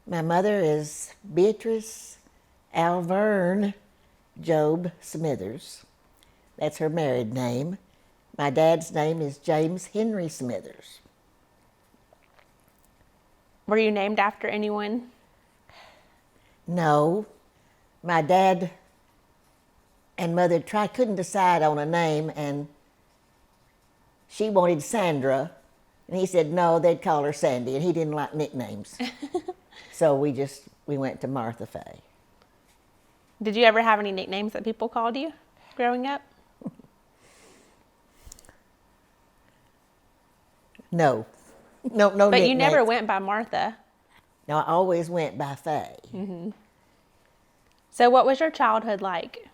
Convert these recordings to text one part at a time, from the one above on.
My mother is Beatrice Alverne Job Smithers. That's her married name. My dad's name is James Henry Smithers. Were you named after anyone? No, my dad and mother couldn't decide on a name, and she wanted Sandra, and he said no, they'd call her Sandy, and he didn't like nicknames. So we went to Martha Faye. Did you ever have any nicknames that people called you growing up? No, no But nicknames. you never went by Martha. No, I always went by Faye. Mm-hmm. So what was your childhood like?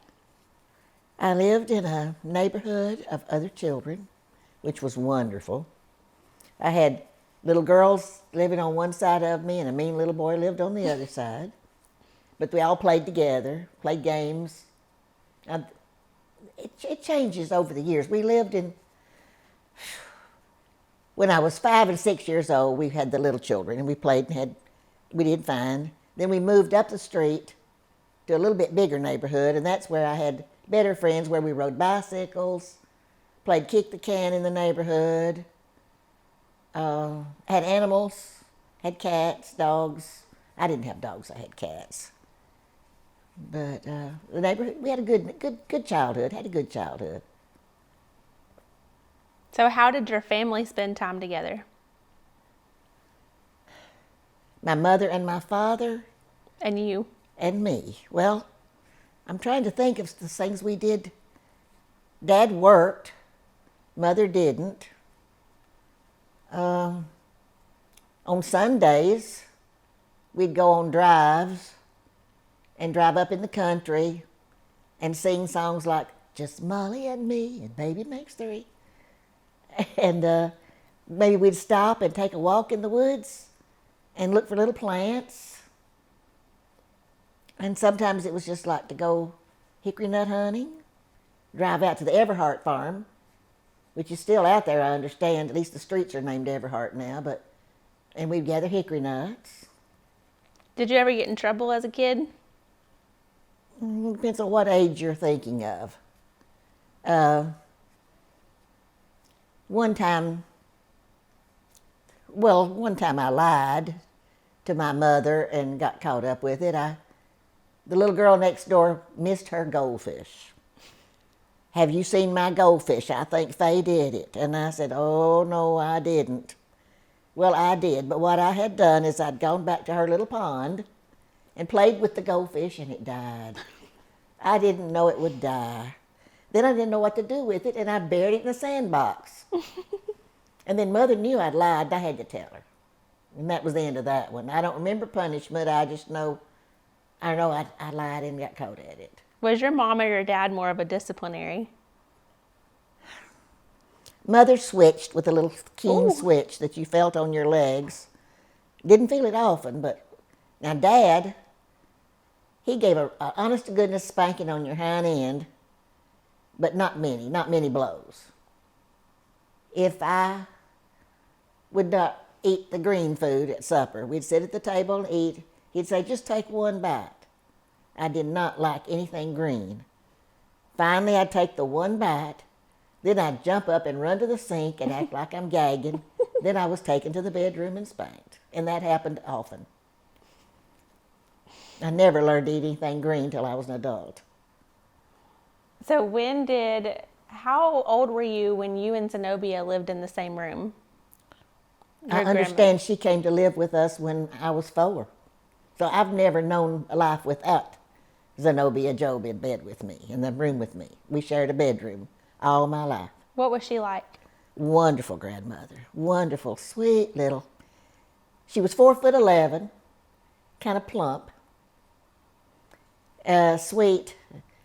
I lived in a neighborhood of other children, which was wonderful. I had little girls living on one side of me, and a mean little boy lived on the other side. But we all played together, played games. It changes over the years. We lived in, when I was 5 and 6 years old, we had the little children, and we played and we did fine. Then we moved up the street to a little bit bigger neighborhood, and that's where I had better friends, where we rode bicycles, played kick the can in the neighborhood, had animals, had cats, dogs. I didn't have dogs, I had cats. But the neighborhood, we had a good childhood, had a good childhood. So how did your family spend time together? My mother and my father. And you? And me. Well, I'm trying to think of the things we did. Dad worked, Mother didn't. On Sundays, we'd go on drives and drive up in the country and sing songs like Just Molly and Me and Baby Makes Three. And maybe we'd stop and take a walk in the woods and look for little plants. And sometimes it was just like to go hickory nut hunting, drive out to the Everhart farm, which is still out there, I understand. At least the streets are named Everhart now, and we'd gather hickory nuts. Did you ever get in trouble as a kid? Depends on what age you're thinking of. One time I lied to my mother and got caught up with it. The little girl next door missed her goldfish. Have you seen my goldfish? I think Faye did it. And I said, oh, no, I didn't. Well, I did, but what I had done is I'd gone back to her little pond and played with the goldfish, and it died. I didn't know it would die. Then I didn't know what to do with it, and I buried it in a sandbox. And then Mother knew I'd lied, and I had to tell her. And that was the end of that one. I don't remember punishment. I just know, I lied and got caught at it. Was your mom or your dad more of a disciplinary? Mother switched with a little keen switch that you felt on your legs. Didn't feel it often, but now Dad, he gave a honest-to-goodness spanking on your hind end, but not many blows. If I would not eat the green food at supper, we'd sit at the table and eat. He'd say, just take one bite. I did not like anything green. Finally, I'd take the one bite. Then I'd jump up and run to the sink and act like I'm gagging. Then I was taken to the bedroom and spanked. And that happened often. I never learned to eat anything green till I was an adult. So how old were you when you and Zenobia lived in the same room? I understand she came to live with us when I was 4. So I've never known a life without Zenobia Job in bed with me, in the room with me. We shared a bedroom all my life. What was she like? Wonderful grandmother. Wonderful, sweet little. She was 4'11", kind of plump, sweet.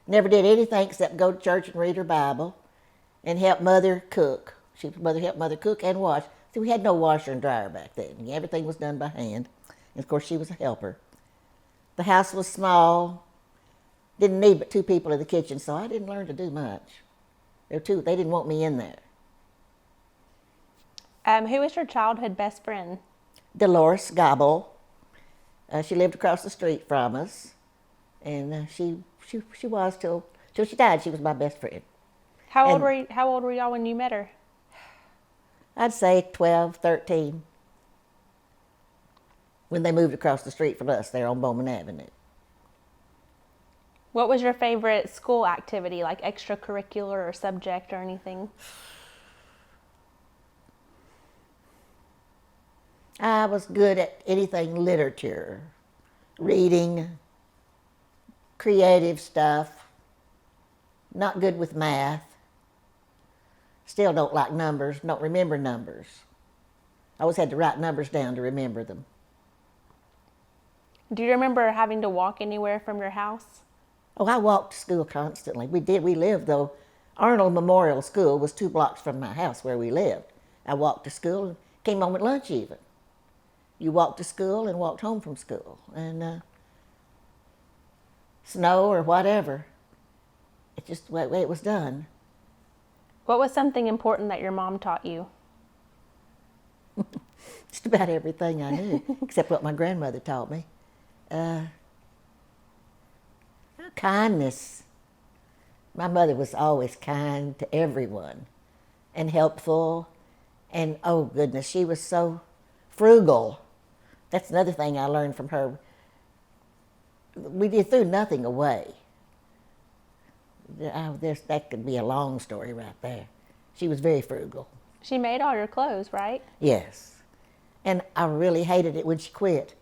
Never did anything except go to church and read her Bible and help Mother cook. Mother helped Mother cook and wash. See, we had no washer and dryer back then. Everything was done by hand. And of course, she was a helper. The house was small. Didn't need but 2 people in the kitchen, so I didn't learn to do much. They didn't want me in there. Who was your childhood best friend? Dolores Gobble. She lived across the street from us, and she was till she died. She was my best friend. How old And- were you, how old were y'all when you met her? I'd say 12, 13, when they moved across the street from us there on Bowman Avenue. What was your favorite school activity, like extracurricular or subject or anything? I was good at anything literature, reading, creative stuff, not good with math. Still don't like numbers, don't remember numbers. I always had to write numbers down to remember them. Do you remember having to walk anywhere from your house? Oh, I walked to school constantly. We lived, though. Arnold Memorial School was 2 blocks from my house where we lived. I walked to school and came home at lunch even. You walked to school and walked home from school. And snow or whatever. It's just the way it was done. What was something important that your mom taught you? Just about everything I knew, except what my grandmother taught me. Kindness. My mother was always kind to everyone and helpful. And oh goodness, she was so frugal. That's another thing I learned from her. We threw nothing away. That could be a long story right there. She was very frugal. She made all your clothes, right? Yes. And I really hated it when she quit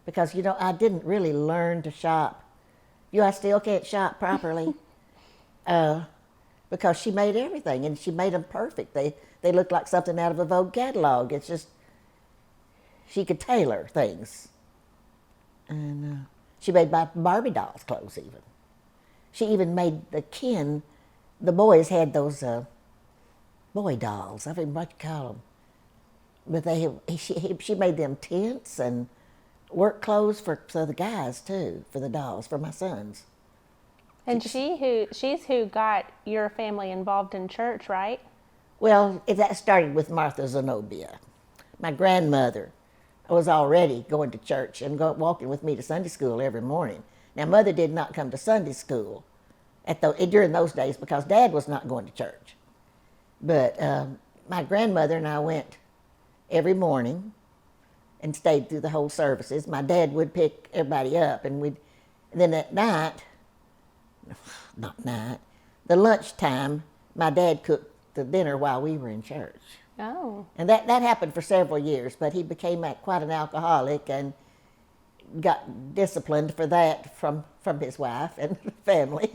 because, I didn't really learn to shop. I still can't shop properly because she made everything and she made them perfect. They looked like something out of a Vogue catalog. It's just, she could tailor things. And she made my Barbie dolls' clothes even. She even made the boys had those boy dolls. I forget what you call them. But she made them tents and work clothes for the guys too, for the dolls, for my sons. And she's who got your family involved in church, right? Well, that started with Martha Zenobia. My grandmother was already going to church and walking with me to Sunday school every morning. Now, Mother did not come to Sunday school during those days because Dad was not going to church. But my grandmother and I went every morning and stayed through the whole services. My dad would pick everybody up, and then at night, the lunchtime, my dad cooked the dinner while we were in church. Oh. And that happened for several years, but he became quite an alcoholic and got disciplined for that from his wife and family.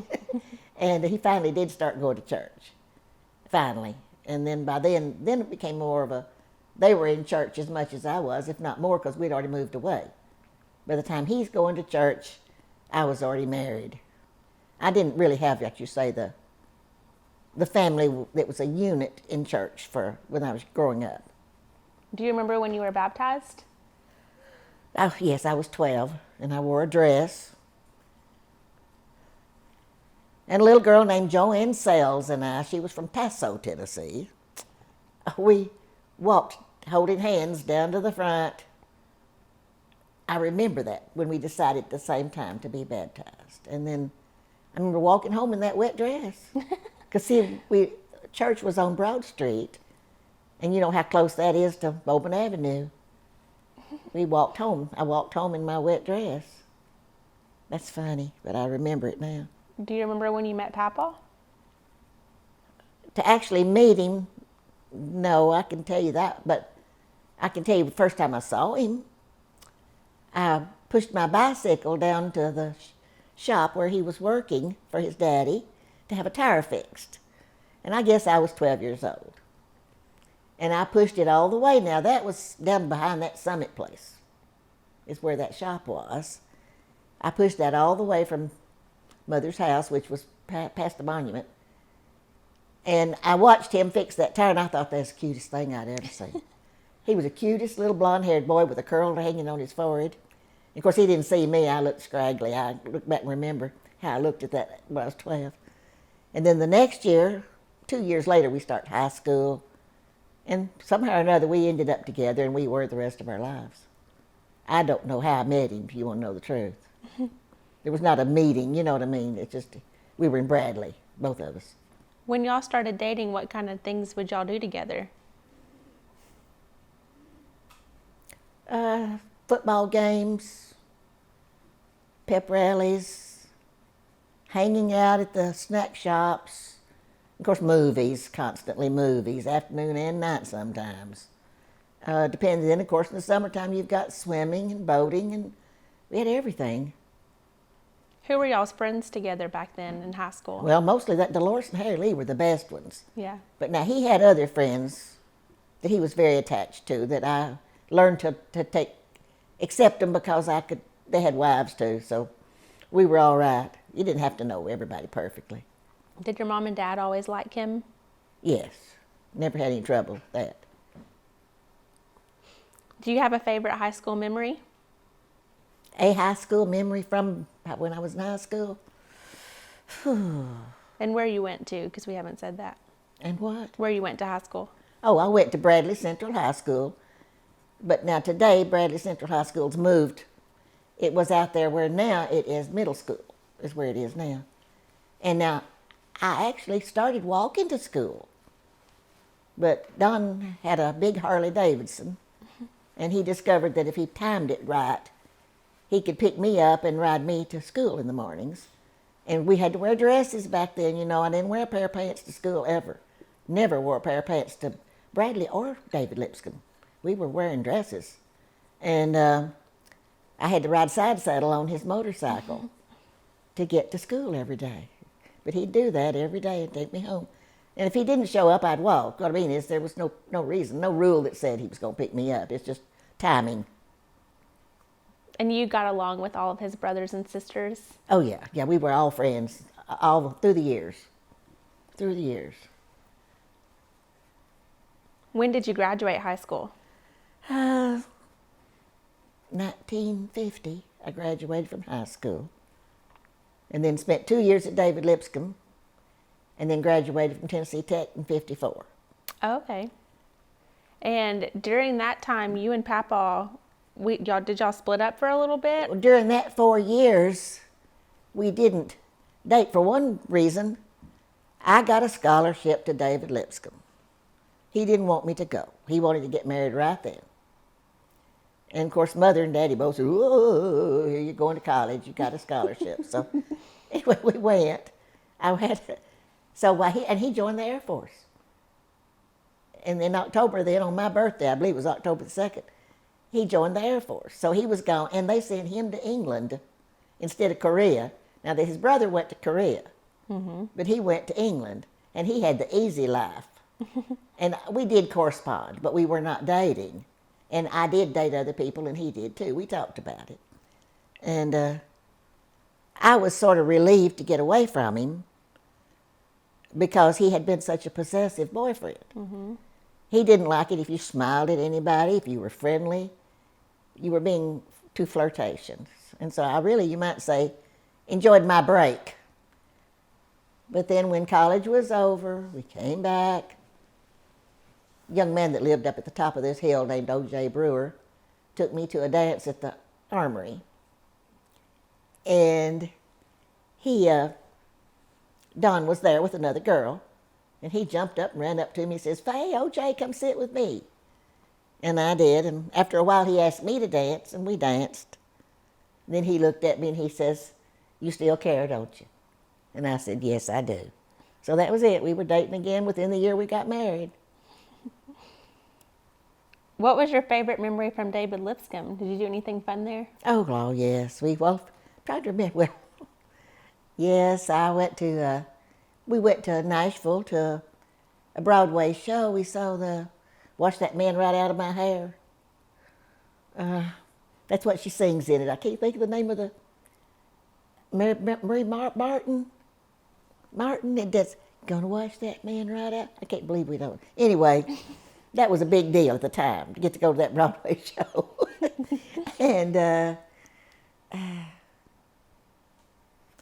And he finally did start going to church, finally. And then by then it became more of they were in church as much as I was, if not more, because we'd already moved away. By the time he's going to church, I was already married. I didn't really have, like you say, the family that was a unit in church for when I was growing up. Do you remember when you were baptized? Oh, yes, I was 12, and I wore a dress. And a little girl named Joanne Sells and she was from Paso, Tennessee. We walked holding hands down to the front. I remember that when we decided at the same time to be baptized. And then I remember walking home in that wet dress. Because, see, church was on Broad Street, and you know how close that is to Bowman Avenue. We walked home. I walked home in my wet dress. That's funny, but I remember it now. Do you remember when you met Papa? To actually meet him, no, I can tell you that, but I can tell you the first time I saw him, I pushed my bicycle down to the shop where he was working for his daddy to have a tire fixed. And I guess I was 12 years old. And I pushed it all the way. Now, that was down behind that Summit place, is where that shop was. I pushed that all the way from Mother's house, which was past the monument. And I watched him fix that tire, and I thought that was the cutest thing I'd ever seen. He was the cutest little blonde-haired boy with a curl hanging on his forehead. Of course, he didn't see me. I looked scraggly. I look back and remember how I looked at that when I was 12. And then the next year, 2 years later, we started high school. And somehow or another, we ended up together, and we were the rest of our lives. I don't know how I met him, if you want to know the truth. There was not a meeting, you know what I mean? It's just, we were in Bradley, both of us. When y'all started dating, what kind of things would y'all do together? Football games, pep rallies, hanging out at the snack shops. Of course, movies, constantly movies, afternoon and night sometimes. Depends. Then, of course, in the summertime, you've got swimming and boating, and we had everything. Who were y'all's friends together back then in high school? Well, mostly that Dolores and Harry Lee were the best ones. Yeah. But now he had other friends that he was very attached to that I learned to accept them because they had wives too, so we were all right. You didn't have to know everybody perfectly. Did your mom and dad always like him? Yes, never had any trouble with that. Do you have a favorite high school memory? A high school memory from when I was in high school? And where you went to, because we haven't said that. And what? Where you went to high school? Oh, I went to Bradley Central High School. But now today, Bradley Central High School's moved. It was out there where now it is middle school, is where it is now. And now I actually started walking to school. But Don had a big Harley Davidson, and he discovered that if he timed it right, he could pick me up and ride me to school in the mornings. And we had to wear dresses back then, you know. I didn't wear a pair of pants to school ever. Never wore a pair of pants to Bradley or David Lipscomb. We were wearing dresses. And I had to ride side saddle on his motorcycle to get to school every day. But he'd do that every day and take me home. And if he didn't show up, I'd walk. What I mean is there was no reason, no rule that said he was going to pick me up. It's just timing. And you got along with all of his brothers and sisters? Oh, yeah. Yeah, we were all friends all through the years. Through the years. When did you graduate high school? 1950, I graduated from high school. And then spent 2 years at David Lipscomb. And then graduated from Tennessee Tech in 54. Okay. And during that time, you and Papa, did y'all split up for a little bit? Well, during that 4 years, we didn't date. For one reason, I got a scholarship to David Lipscomb. He didn't want me to go. He wanted to get married right then. And of course, Mother and Daddy both said, "Whoa, here you're going to college. You got a scholarship." So anyway, we went. He joined the Air Force. And in October, then on my birthday, I believe it was October the 2nd, he joined the Air Force. So he was gone, and they sent him to England instead of Korea. Now, his brother went to Korea, but he went to England, and he had the easy life. And we did correspond, but we were not dating. And I did date other people, and he did too. We talked about it. And I was sort of relieved to get away from him because he had been such a possessive boyfriend. Mm-hmm. He didn't like it if you smiled at anybody, if you were friendly. You were being too flirtatious. And so I really, you might say, enjoyed my break. But then when college was over, we came back. A young man that lived up at the top of this hill named O.J. Brewer took me to a dance at the Armory. And Don was there with another girl, and he jumped up and ran up to me and says, "Faye, O.J., come sit with me." And I did, and after a while he asked me to dance, and we danced. And then he looked at me and he says, "You still care, don't you?" And I said, "Yes, I do." So that was it. We were dating again within the year we got married. What was your favorite memory from David Lipscomb? Did you do anything fun there? Oh, yes. Trying to remember. Well, yes, we went to Nashville to a Broadway show. We watched that man right out of my hair. That's what she sings in it. I can't think of the name of the, Marie Martin. Martin, it does, "Gonna wash that man right out." I can't believe we don't. Anyway, that was a big deal at the time to get to go to that Broadway show. And,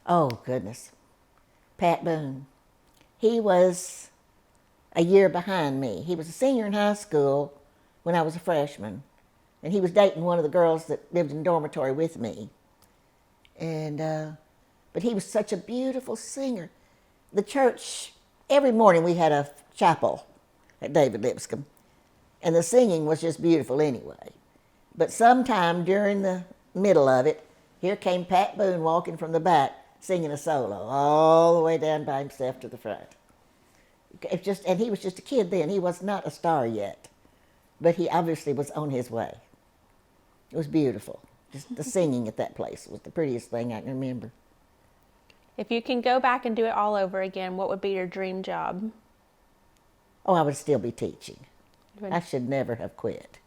oh, goodness. Pat Boone. He was a year behind me. He was a senior in high school when I was a freshman. and he was dating one of the girls that lived in the dormitory with me. And but he was such a beautiful singer. The church, every morning we had a chapel at David Lipscomb, and the singing was just beautiful anyway. But sometime during the middle of it, here came Pat Boone walking from the back, singing a solo all the way down by himself to the front. And he was just a kid then. He was not a star yet, but he obviously was on his way. It was beautiful. Just the singing at that place was the prettiest thing I can remember. If you can go back and do it all over again, what would be your dream job? Oh, I would still be teaching. I should never have quit.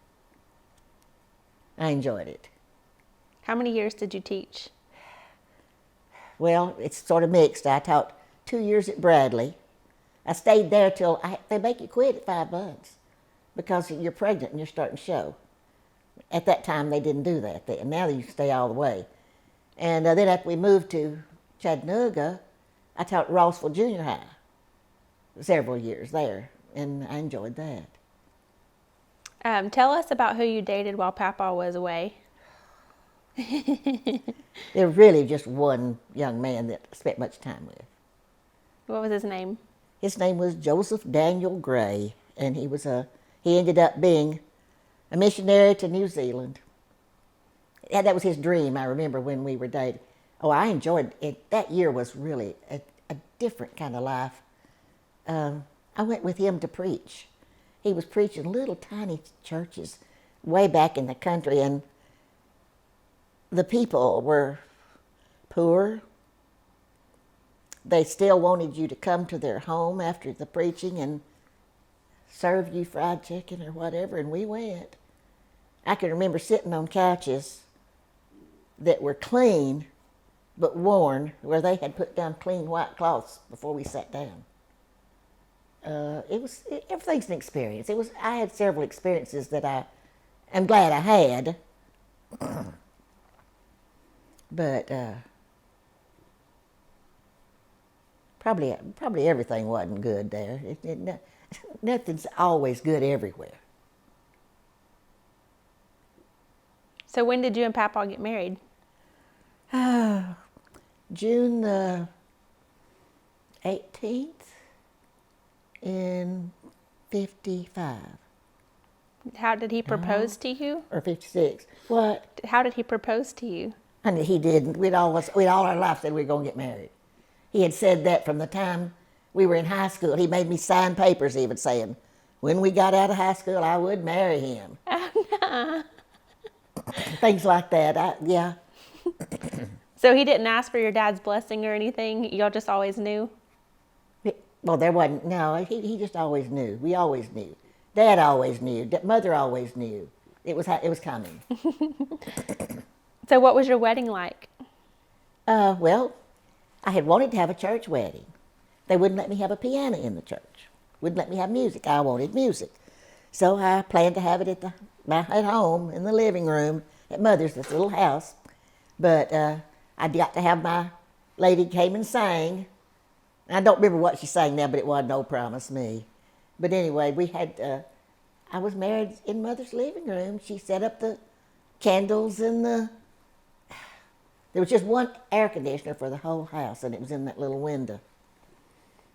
I enjoyed it. How many years did you teach? Well, it's sort of mixed. I taught 2 years at Bradley. I stayed there till they make you quit at 5 months because you're pregnant and you're starting to show. At that time, they didn't do that then. Now you stay all the way. And then after we moved to Chattanooga, I taught Rossville Junior High several years there, and I enjoyed that. Tell us about who you dated while Papa was away. There was really just one young man that I spent much time with. What was his name? His name was Joseph Daniel Gray, and he ended up being a missionary to New Zealand. Yeah, that was his dream, I remember, when we were dating. Oh, I enjoyed it. That year was really a different kind of life. I went with him to preach. He was preaching little tiny churches way back in the country, and the people were poor. They still wanted you to come to their home after the preaching and serve you fried chicken or whatever, and we went. I can remember sitting on couches that were clean but worn, where they had put down clean white cloths before we sat down. Everything's an experience. I had several experiences that I'm glad I had, but probably everything wasn't good there. Nothing's always good everywhere. So when did you and Papa get married? June the 18th in 55. How did he propose to you? Or 56. What? How did he propose to you? Honey, he didn't. We'd all our life said we were going to get married. He had said that from the time we were in high school. He made me sign papers even saying, when we got out of high school, I would marry him. Things like that. Yeah. So he didn't ask for your dad's blessing or anything? Y'all just always knew? Well, there wasn't. No, he just always knew. We always knew. Dad always knew. Mother always knew. It was coming. So what was your wedding like? Well, I had wanted to have a church wedding. They wouldn't let me have a piano in the church. Wouldn't let me have music. I wanted music. So I planned to have it at home in the living room at Mother's, this little house. But I got to have my lady came and sang. I don't remember what she sang now, but it wasn't No Promise Me. But anyway, I was married in Mother's living room. She set up the candles and there was just one air conditioner for the whole house, and it was in that little window.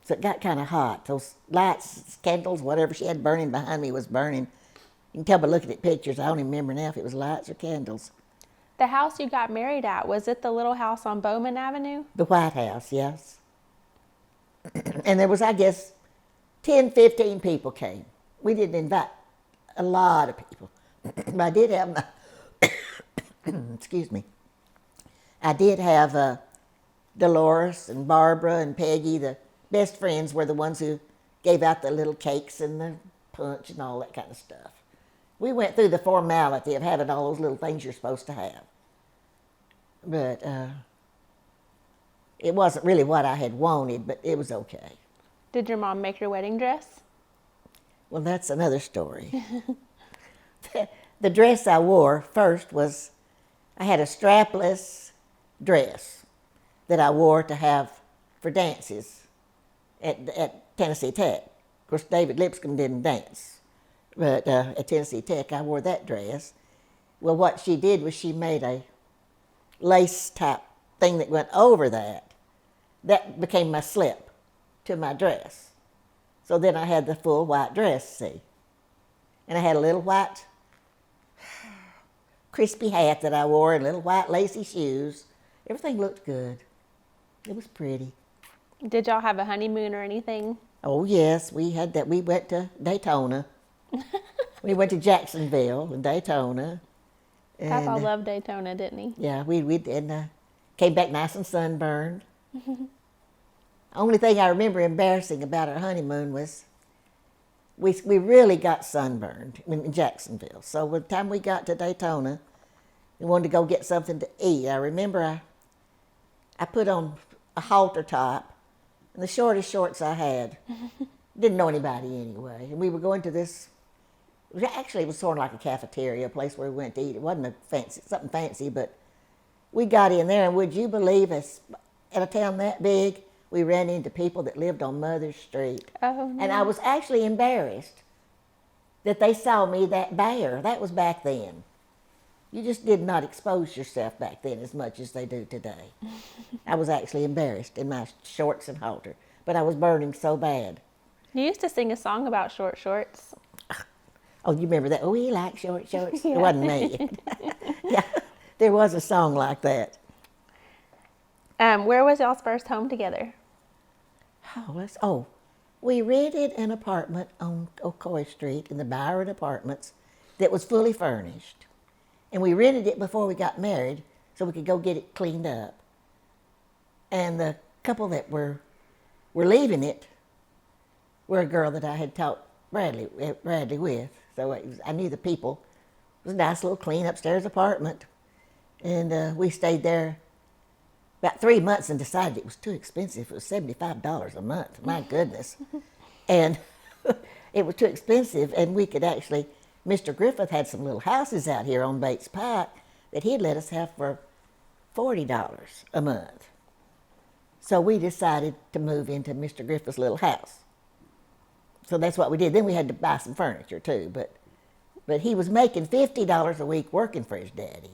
So it got kind of hot. Those lights, candles, whatever she had burning behind me was burning. You can tell by looking at pictures. I don't even remember now if it was lights or candles. The house you got married at, was it the little house on Bowman Avenue? The White House, yes. And there was, I guess, 10, 15 people came. We didn't invite a lot of people. But I did have my, excuse me, I did have Dolores and Barbara and Peggy. The best friends were the ones who gave out the little cakes and the punch and all that kind of stuff. We went through the formality of having all those little things you're supposed to have. But it wasn't really what I had wanted, but it was okay. Did your mom make your wedding dress? Well, that's another story. The dress I wore first was, I had a strapless dress that I wore to have for dances at Tennessee Tech. Of course, David Lipscomb didn't dance, but at Tennessee Tech I wore that dress. Well, what she did was she made a lace type thing that went over that. That became my slip to my dress. So then I had the full white dress, see. And I had a little white crispy hat that I wore and little white lacy shoes. Everything looked good. It was pretty. Did y'all have a honeymoon or anything? Oh, yes, we had that. We went to Daytona. We went to Jacksonville and Daytona. And, Papa loved Daytona, didn't he? yeah, we came back nice and sunburned. Only thing I remember embarrassing about our honeymoon was we really got sunburned in Jacksonville. So by the time we got to Daytona, we wanted to go get something to eat. I remember I put on a halter top and the shortest shorts I had. Didn't know anybody anyway. And we were going to this, actually it was sort of like a cafeteria, a place where we went to eat. It wasn't something fancy, but we got in there, and would you believe us, at a town that big, we ran into people that lived on Mother Street. Oh, no. And I was actually embarrassed that they saw me that bare. That was back then. You just did not expose yourself back then as much as they do today. I was actually embarrassed in my shorts and halter, but I was burning so bad. You used to sing a song about short shorts. Oh, you remember that? Oh, we like short shorts. Yeah. It wasn't me. Yeah, there was a song like that. Where was y'all's first home together? We rented an apartment on Ocoee Street in the Byron Apartments that was fully furnished. And we rented it before we got married so we could go get it cleaned up. And the couple that were leaving it were a girl that I had taught Bradley with. So I knew the people. It was a nice little clean upstairs apartment. And we stayed there about 3 months and decided it was too expensive. It was $75 a month. My goodness. And it was too expensive, and we could actually, Mr. Griffith had some little houses out here on Bates Pike that he'd let us have for $40 a month. So we decided to move into Mr. Griffith's little house. So that's what we did. Then we had to buy some furniture too, but he was making $50 a week working for his daddy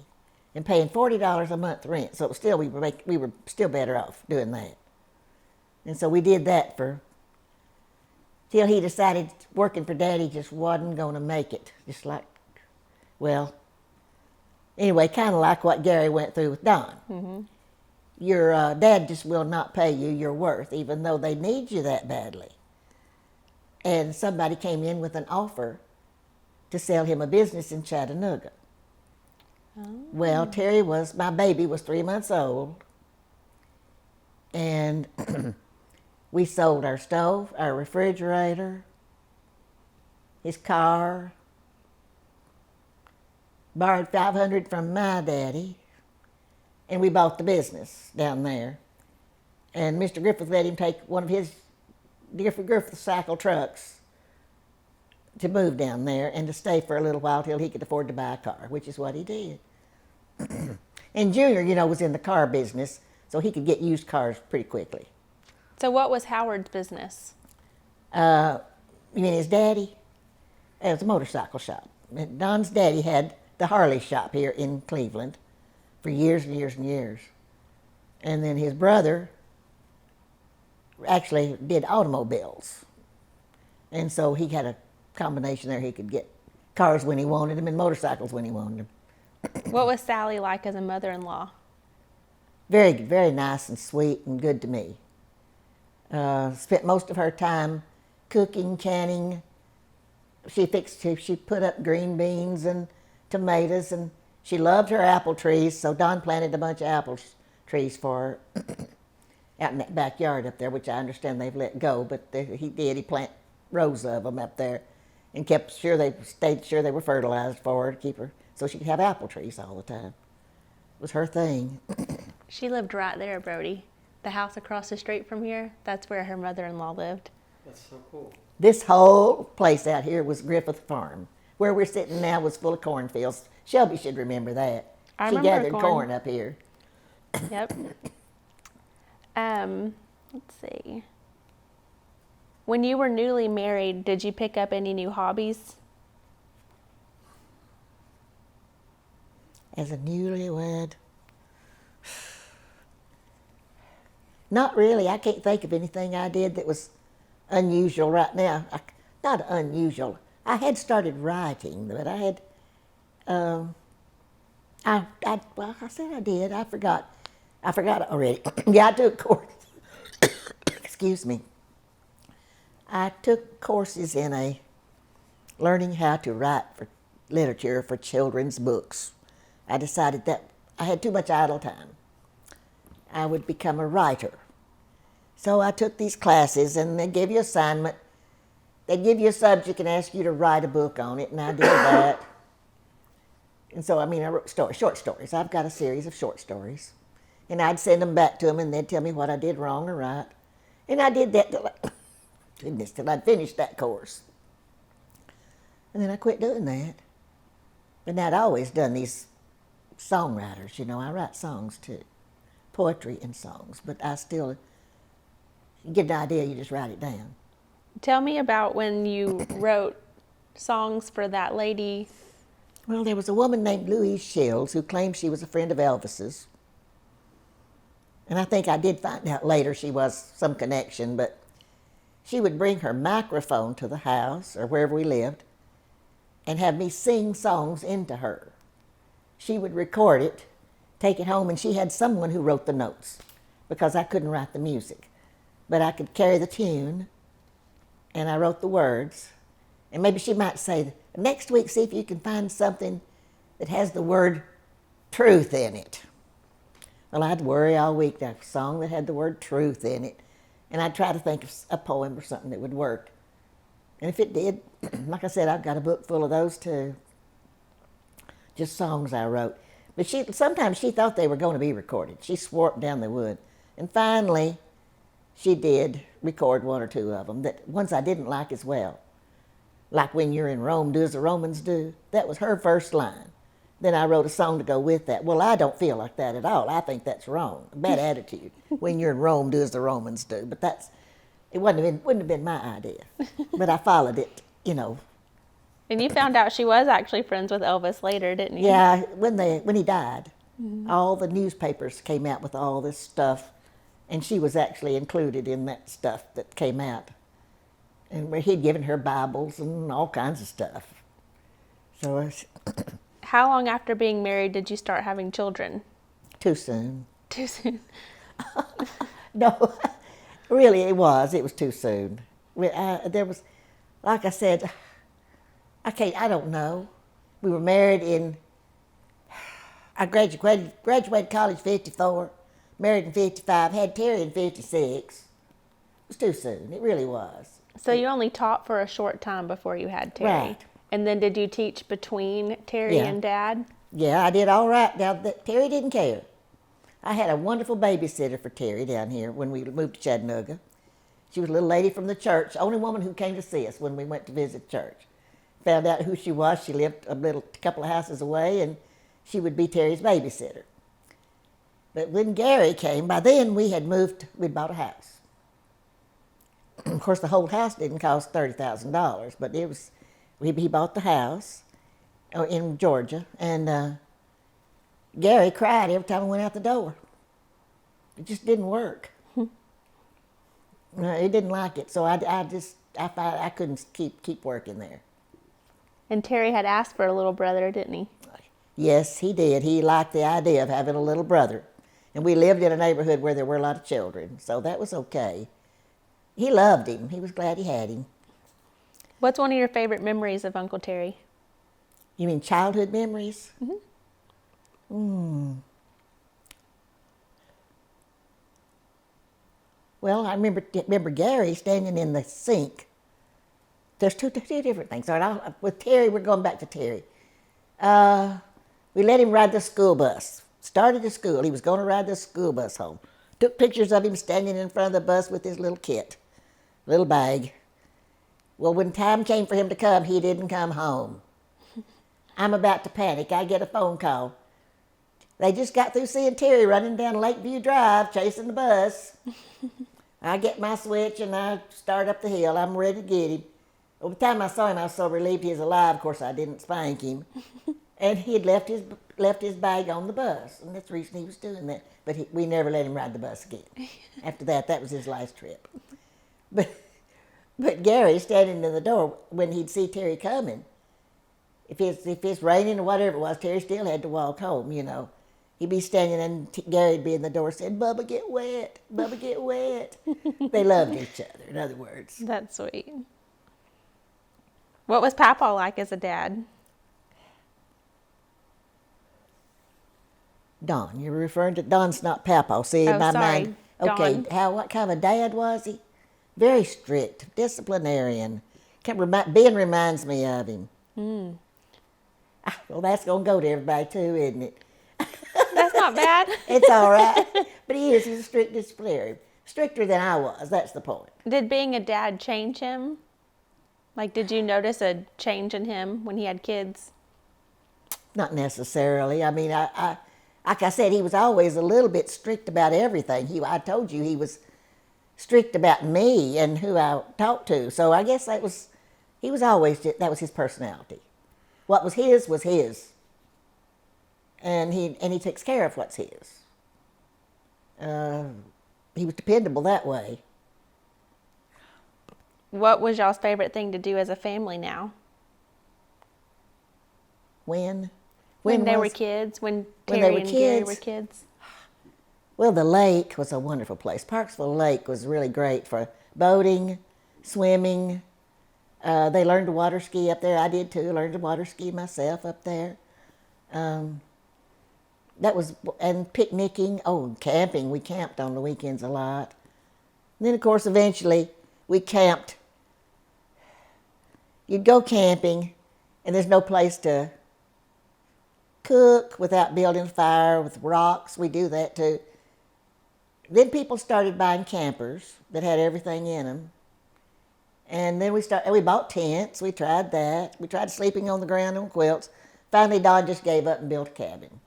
and paying $40 a month rent. So still we were still better off doing that. And so we did that till he decided working for Daddy just wasn't going to make it. Just like, well, anyway, kind of like what Gary went through with Don. Mm-hmm. Your dad just will not pay you your worth, even though they need you that badly. And somebody came in with an offer to sell him a business in Chattanooga. Oh. Well, my baby was 3 months old, and we sold our stove, our refrigerator, his car, borrowed $500 from my daddy, and we bought the business down there. And Mr. Griffith let him take one of his Griffith cycle trucks to move down there and to stay for a little while till he could afford to buy a car, which is what he did. And Junior, was in the car business, so he could get used cars pretty quickly. So what was Howard's business? You mean his daddy? It was a motorcycle shop. Don's daddy had the Harley shop here in Cleveland for years and years and years. And then his brother actually did automobiles. And so he had a combination there. He could get cars when he wanted them and motorcycles when he wanted them. What was Sally like as a mother-in-law? Very, very nice and sweet and good to me. Spent most of her time cooking, canning. She put up green beans and tomatoes, and she loved her apple trees, so Don planted a bunch of apple trees for her out in that backyard up there, which I understand they've let go, but he planted rows of them up there and stayed sure they were fertilized for her to keep her, so she could have apple trees all the time. It was her thing. She lived right there, Brody. The house across the street from here, that's where her mother-in-law lived. That's so cool. This whole place out here was Griffith Farm. Where we're sitting now was full of cornfields. Shelby should remember that. I She remember gathered corn up here. Yep. Let's see. When you were newly married, did you pick up any new hobbies? As a newlywed. Not really. I can't think of anything I did that was unusual right now. Not unusual. I had started writing, but I had, well, I said I did. I forgot already. Yeah, I took course. Excuse me. I took courses in learning how to write for literature for children's books. I decided that I had too much idle time. I would become a writer. So I took these classes, and they gave you assignment. They'd give you a subject and ask you to write a book on it, and I did that. And so, I wrote short stories. I've got a series of short stories. And I'd send them back to them, and they'd tell me what I did wrong or right. And I did that till I'd finished that course. And then I quit doing that. And I'd always done these songwriters, I write songs too. Poetry and songs, but I still get an idea, you just write it down. Tell me about when you wrote songs for that lady. Well, there was a woman named Louise Shields who claimed she was a friend of Elvis's. And I think I did find out later she was some connection, but she would bring her microphone to the house or wherever we lived and have me sing songs into her. She would record it, take it home, and she had someone who wrote the notes because I couldn't write the music. But I could carry the tune, and I wrote the words. And maybe she might say, next week, see if you can find something that has the word truth in it. Well, I'd worry all week to have a song that had the word truth in it. And I'd try to think of a poem or something that would work. And if it did, like I said, I've got a book full of those too. Just songs I wrote. But sometimes she thought they were going to be recorded. She swore up down they would. And finally, she did record one or two of them, ones I didn't like as well. Like When You're in Rome, Do as the Romans Do. That was her first line. Then I wrote a song to go with that. Well, I don't feel like that at all. I think that's wrong. A bad attitude. When you're in Rome, do as the Romans do. But it wouldn't have been my idea. But I followed it, And you found out she was actually friends with Elvis later, didn't you? Yeah, when he died, all the newspapers came out with all this stuff, and she was actually included in that stuff that came out. And he'd given her Bibles and all kinds of stuff. So How long after being married did you start having children? Too soon. Too soon. No, really, it was too soon. There was, like I said, I don't know. We were married I graduated college 54, married in 55, had Terry in 56. It was too soon. It really was. So you only taught for a short time before you had Terry. Right. And then did you teach between Terry and Dad? Yeah, I did all right. Now, Terry didn't care. I had a wonderful babysitter for Terry down here when we moved to Chattanooga. She was a little lady from the church, only woman who came to see us when we went to visit church. Found out who she was. She lived a couple of houses away, and she would be Terry's babysitter. But when Gary came, by then we'd bought a house. Of course, the whole house didn't cost $30,000, but he bought the house in Georgia, and Gary cried every time I went out the door. It just didn't work. He didn't like it, so I found I couldn't keep working there. And Terry had asked for a little brother, didn't he? Yes, he did. He liked the idea of having a little brother. And we lived in a neighborhood where there were a lot of children, so that was okay. He loved him. He was glad he had him. What's one of your favorite memories of Uncle Terry? You mean childhood memories? Well, I remember Gary standing in the sink. There's two different things. All right, with Terry, we're going back to Terry. We let him ride the school bus. Started the school. He was going to ride the school bus home. Took pictures of him standing in front of the bus with his little kit, little bag. Well, when time came for him to come, he didn't come home. I'm about to panic. I get a phone call. They just got through seeing Terry running down Lakeview Drive, chasing the bus. I get my switch and I start up the hill. I'm ready to get him. Well, by the time I saw him, I was so relieved he was alive. Of course, I didn't spank him. And he had left his bag on the bus, and that's the reason he was doing that. But we never let him ride the bus again. After that was his last trip. But Gary, standing in the door, when he'd see Terry coming, if it's raining or whatever it was, Terry still had to walk home, you know. He'd be standing and Gary'd be in the door saying, "Bubba, get wet. Bubba, get wet." They loved each other, in other words. That's sweet. What was Papa like as a dad? Don, you're referring to Don's not Papa. See, in my mind. Okay, Don. what kind of a dad was he? Very strict, disciplinarian. Ben reminds me of him. Well, that's going to go to everybody too, isn't it? That's not bad. It's all right. But he's a strict disciplinarian. Stricter than I was, that's the point. Did being a dad change him? Like, did you notice a change in him when he had kids? Not necessarily. I mean, I like I said, he was always a little bit strict about everything. I told you he was strict about me and who I talked to. So I guess that was his personality. What was his. And he takes care of what's his. He was dependable that way. What was y'all's favorite thing to do as a family now? When they were kids, when Terry and Gary were kids. Well, the lake was a wonderful place. Parksville Lake was really great for boating, swimming. They learned to water ski up there. I did too. Learned to water ski myself up there. And picnicking. Oh, camping. We camped on the weekends a lot. And then, of course, eventually we camped. You'd go camping, and there's no place to cook without building a fire with rocks. We do that too. Then people started buying campers that had everything in them. And then we bought tents. We tried that. We tried sleeping on the ground on quilts. Finally, Don just gave up and built a cabin.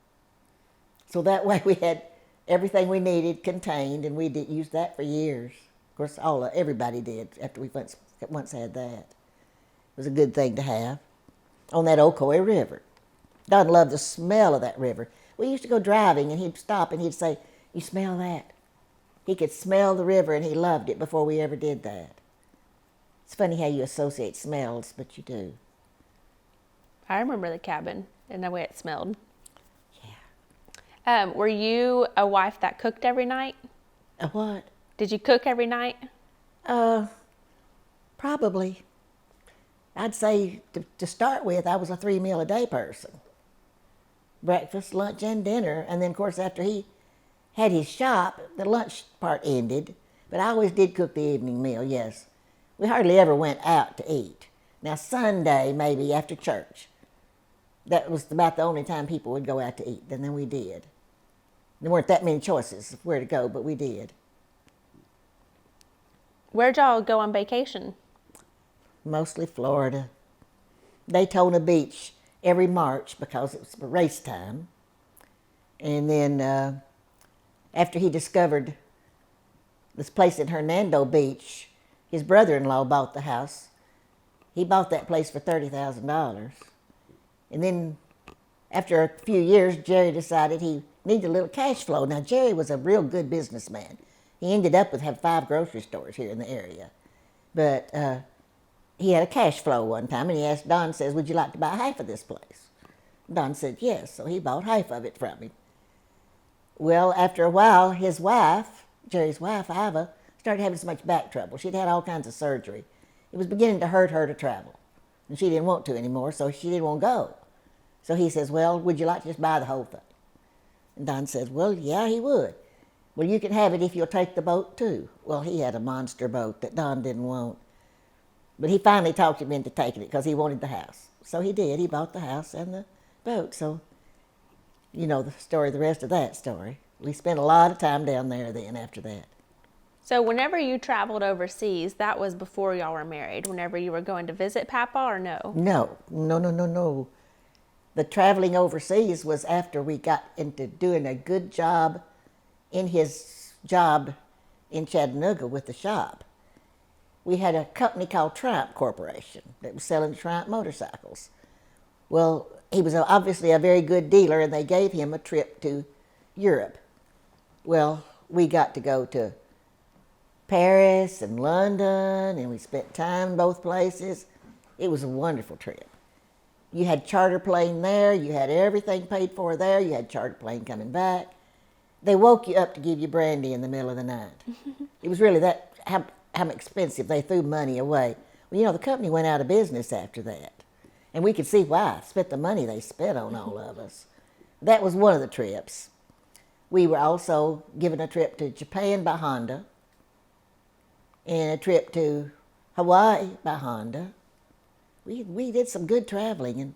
So that way we had everything we needed contained, and we used that for years. Of course, everybody did after we once had that. It was a good thing to have on that Ocoee River. Don loved the smell of that river. We used to go driving, and he'd stop, and he'd say, "You smell that?" He could smell the river, and he loved it before we ever did that. It's funny how you associate smells, but you do. I remember the cabin and the way it smelled. Yeah. Were you a wife that cooked every night? A what? Did you cook every night? Probably. I'd say to start with, I was a 3-meal-a-day person. Breakfast, lunch, and dinner. And then, of course, after he had his shop, the lunch part ended. But I always did cook the evening meal, yes. We hardly ever went out to eat. Now, Sunday, maybe after church. That was about the only time people would go out to eat, and then we did. There weren't that many choices of where to go, but we did. Where'd y'all go on vacation? Mostly Florida. Daytona Beach every March because it was race time. And then after he discovered this place in Hernando Beach, his brother-in-law bought the house. He bought that place for $30,000. And then after a few years, Jerry decided he needed a little cash flow. Now, Jerry was a real good businessman. He ended up with having 5 grocery stores here in the area. But he had a cash flow one time, and he asked Don, says, "Would you like to buy half of this place?" Don said yes, so he bought half of it from him. Well, after a while, his wife, Jerry's wife, Iva, started having so much back trouble. She'd had all kinds of surgery. It was beginning to hurt her to travel. And she didn't want to anymore, so she didn't want to go. So he says, "Well, would you like to just buy the whole thing?" And Don says, "Well, yeah, he would." "Well, you can have it if you'll take the boat, too." Well, he had a monster boat that Don didn't want. But he finally talked him into taking it because he wanted the house. So he did. He bought the house and the boat. So, you know the rest of that story. We spent a lot of time down there then after that. So whenever you traveled overseas, that was before y'all were married, whenever you were going to visit Papa, or no? No. The traveling overseas was after we got into doing a good job in his job in Chattanooga with the shop. We had a company called Triumph Corporation that was selling Triumph motorcycles. Well, he was obviously a very good dealer, and they gave him a trip to Europe. Well, we got to go to Paris and London, and we spent time in both places. It was a wonderful trip. You had charter plane there, you had everything paid for there, you had charter plane coming back. They woke you up to give you brandy in the middle of the night. It was really that how expensive. They threw money away. Well, you know, the company went out of business after that. And we could see why. Spent the money they spent on all of us. That was one of the trips. We were also given a trip to Japan by Honda and a trip to Hawaii by Honda. We did some good traveling, and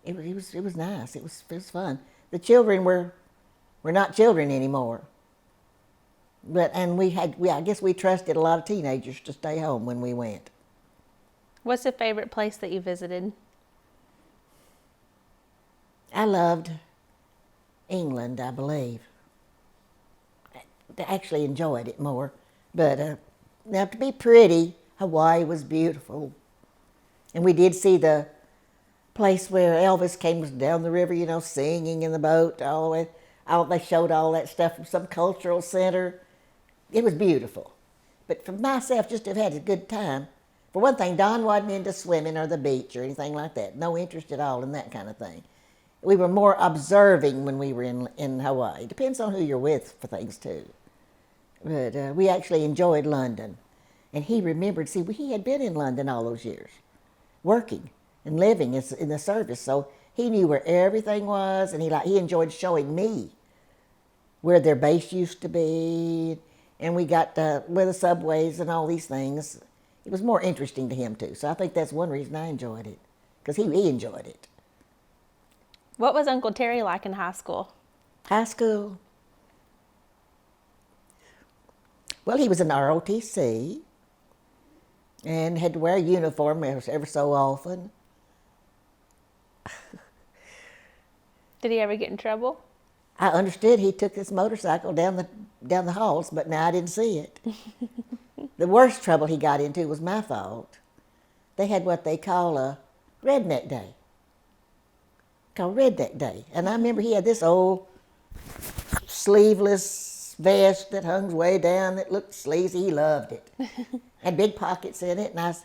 it was nice. It was fun. The children were not children anymore. I guess we trusted a lot of teenagers to stay home when we went. What's the favorite place that you visited? I loved England, I believe. I actually enjoyed it more. But now, to be pretty, Hawaii was beautiful. And we did see the place where Elvis came down the river, you know, singing in the boat all the way. They showed all that stuff from some cultural center. It was beautiful. But for myself, just to have had a good time. For one thing, Don wasn't into swimming or the beach or anything like that. No interest at all in that kind of thing. We were more observing when we were in Hawaii. Depends on who you're with for things, too. But we actually enjoyed London. And he remembered, see, he had been in London all those years, working and living in the service. So he knew where everything was, and he enjoyed showing me where their base used to be, and we got where the subways and all these things. It was more interesting to him, too. So I think that's one reason I enjoyed it, because he enjoyed it. What was Uncle Terry like in high school? High school? Well, he was in ROTC and had to wear a uniform ever so often. Did he ever get in trouble? I understood he took this motorcycle down the halls, but now I didn't see it. The worst trouble he got into was my fault. They had what they call a redneck day. Called Redneck Day. And I remember he had this old sleeveless vest that hung way down that looked sleazy. He loved it. Had big pockets in it, and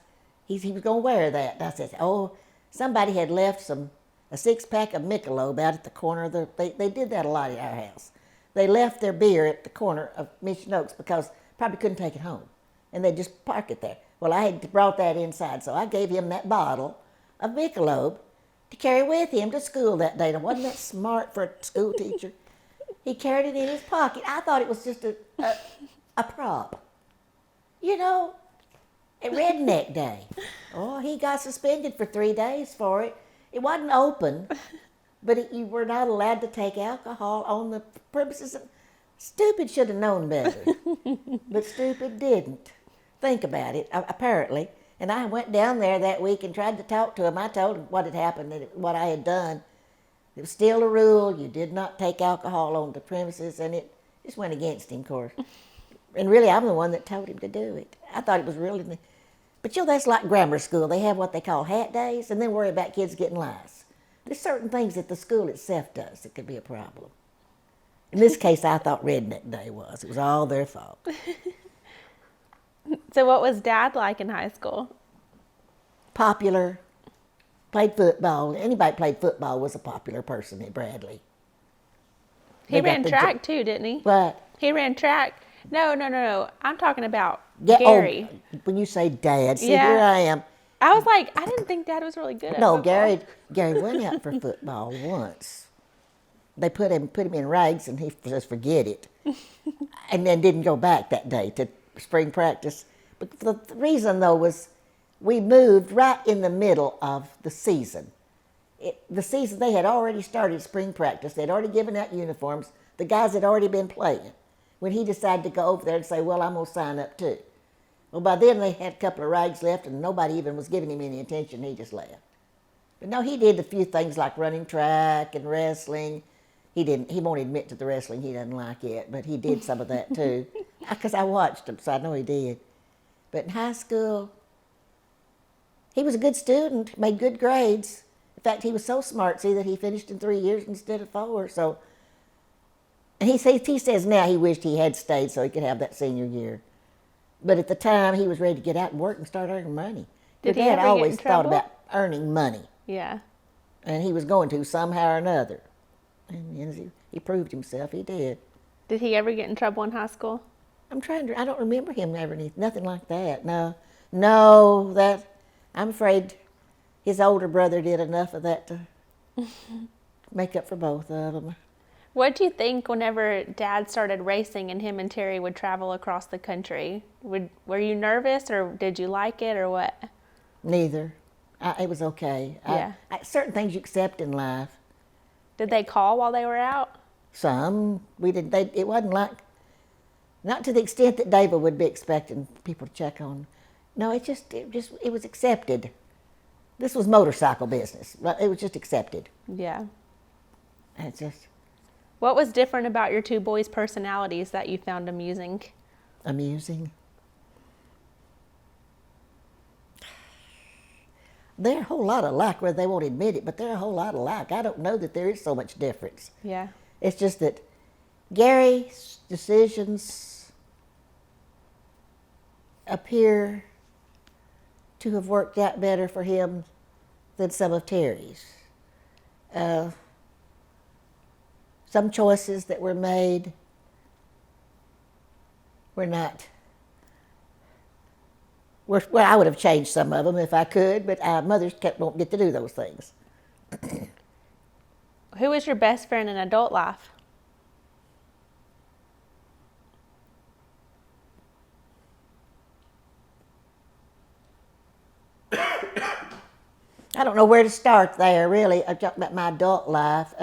he was going to wear that. And I said, oh, somebody had left a 6-pack of Michelob out at the corner of they did that a lot at our house. They left their beer at the corner of Mission Oaks because probably couldn't take it home. And they just parked it there. Well, I had brought that inside, so I gave him that bottle of Michelob to carry with him to school that day. Now, wasn't that smart for a school teacher? He carried it in his pocket. I thought it was just a prop. You know, a Redneck Day. Oh, he got suspended for 3 days for it. It wasn't open, but you were not allowed to take alcohol on the premises. Stupid should have known better, but stupid didn't. Think about it, apparently. And I went down there that week and tried to talk to him. I told him what had happened, what I had done. It was still a rule. You did not take alcohol on the premises, and it just went against him, of course. And really, I'm the one that told him to do it. I thought it was really... But, you know, that's like grammar school. They have what they call hat days, and then worry about kids getting lice. There's certain things that the school itself does that could be a problem. In this case, I thought Redneck Day was. It was all their fault. So what was Dad like in high school? Popular. Played football. Anybody that played football was a popular person at Bradley. He ran track too, didn't he? What? He ran track. No. I'm talking about Gary. Oh, when you say Dad, see, Yeah. here I am. I was like, I didn't think Dad was really good at No, football. Gary went out for football once. They put him in rags, and he just forget it, and then didn't go back that day to spring practice. But the reason though was we moved right in the middle of the season. The season they had already started spring practice. They'd already given out uniforms. The guys had already been playing. When he decided to go over there and say, "Well, I'm gonna sign up too." Well, by then they had a couple of rags left, and nobody even was giving him any attention. He just left. But no, he did a few things like running track and wrestling. He won't admit to the wrestling. He doesn't like it, but he did some of that too. Because I watched him, so I know he did. But in high school, he was a good student, made good grades. In fact, he was so smart, see, that he finished in 3 years instead of 4. So, and he says now he wished he had stayed so he could have that senior year. But at the time, he was ready to get out and work and start earning money. Did Your he dad ever always get in thought trouble? about earning money, Yeah. and he was going to somehow or another. And he proved himself. He did. Did he ever get in trouble in high school? I don't remember him ever nothing like that. No, I'm afraid his older brother did enough of that to make up for both of them. What do you think whenever Dad started racing and him and Terry would travel across the country? Were you nervous, or did you like it, or what? Neither. It was okay. Yeah. Certain things you accept in life. Did they call while they were out? Some we didn't. It wasn't like, not to the extent that David would be expecting people to check on. No, it was accepted. This was motorcycle business. It was just accepted. Yeah. It's just What was different about your two boys' personalities that you found amusing? amusing. They're a whole lot alike, whether they won't admit it, but they're a whole lot alike. I don't know that there is so much difference. Yeah. It's just that Gary's decisions appear to have worked out better for him than some of Terry's. Some choices that were made were not. Well, I would have changed some of them if I could, but mothers don't get to do those things. Who was your best friend in adult life? I don't know where to start there, really. I'm talking about my adult life.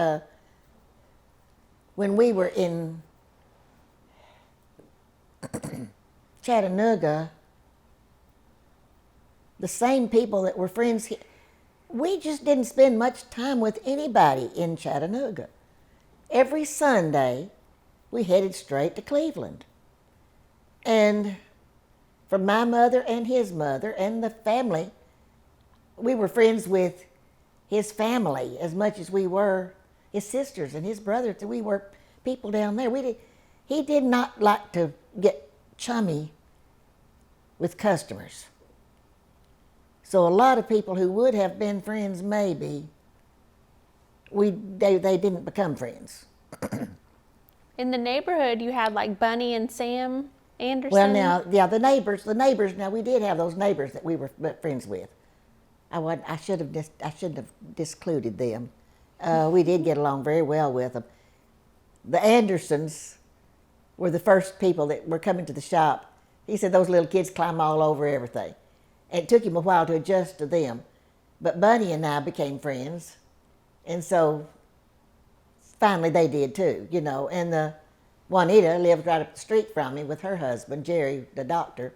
When we were in Chattanooga, the same people that were friends here, we just didn't spend much time with anybody in Chattanooga. Every Sunday, we headed straight to Cleveland. And from my mother and his mother and the family, we were friends with his family as much as we were his sisters and his brother. We were people down there. He did not like to get chummy with customers. So a lot of people who would have been friends, maybe, they didn't become friends. In the neighborhood, you had like Bunny and Sam Anderson. Well, now, yeah, the neighbors. Now we did have those neighbors that we were friends with. I shouldn't have discluded them. We did get along very well with them. The Andersons were the first people that were coming to the shop. He said those little kids climb all over everything. And it took him a while to adjust to them. But Bunny and I became friends. And so finally they did too, you know. And Juanita lived right up the street from me with her husband, Jerry, the doctor.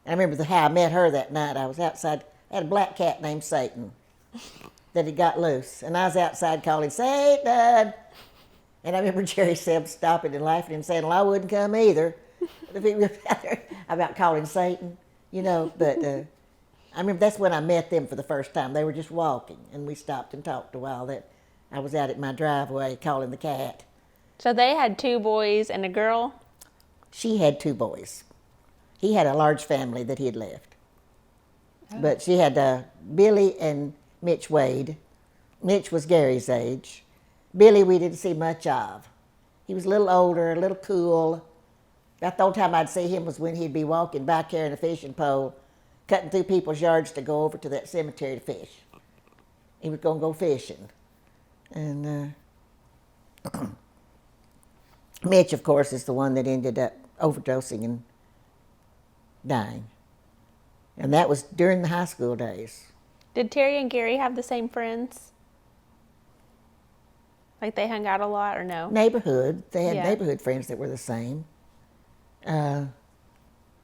And I remember how I met her that night. I was outside. I had a black cat named Satan that had got loose. And I was outside calling, Satan! And I remember Jerry stopping and laughing and saying, well, I wouldn't come either. If he was out there about calling Satan, you know. But I remember that's when I met them for the first time. They were just walking, and we stopped and talked a while. That I was out at my driveway calling the cat. So they had two boys and a girl? She had 2 boys. He had a large family that he had left. Oh. But she had Billy and Mitch Wade. Mitch was Gary's age. Billy we didn't see much of. He was a little older, a little cool. About the only time I'd see him was when he'd be walking by carrying a fishing pole, cutting through people's yards to go over to that cemetery to fish. He was going to go fishing. And Mitch, of course, is the one that ended up overdosing and dying. And that was during the high school days. Did Terry and Gary have the same friends? Like they hung out a lot or no? Neighborhood. They had neighborhood friends that were the same. Now,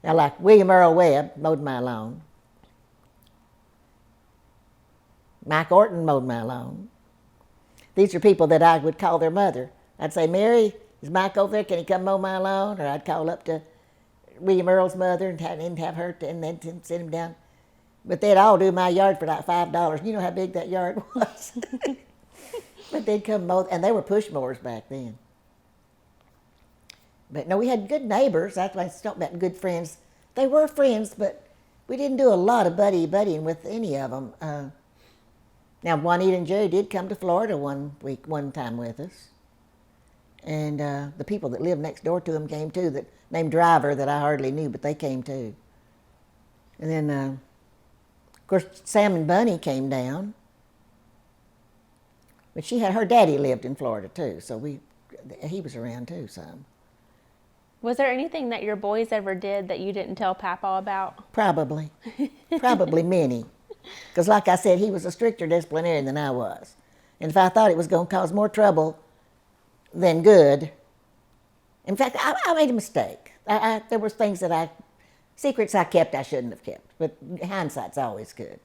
like William Earl Webb mowed my lawn. Mike Orton mowed my lawn. These are people that I would call their mother. I'd say, Mary, is Mike over there? Can he come mow my lawn? Or I'd call up to William Earl's mother and have her, and then send him down. But they'd all do my yard for like $5. You know how big that yard was? But they'd come mow, and they were push mowers back then. But no, we had good neighbors. That's why I talk about good friends. They were friends, but we didn't do a lot of buddying with any of them. Now, Juanita and Jerry did come to Florida one time with us. And the people that lived next door to them came too, that named Driver, that I hardly knew, but they came too. And then, of course, Sam and Bunny came down. But her daddy lived in Florida too, so he was around too some. Was there anything that your boys ever did that you didn't tell Papa about? Probably many. Because like I said, he was a stricter disciplinarian than I was. And if I thought it was going to cause more trouble than good, in fact, I made a mistake. There was things secrets I kept I shouldn't have kept. But hindsight's always good.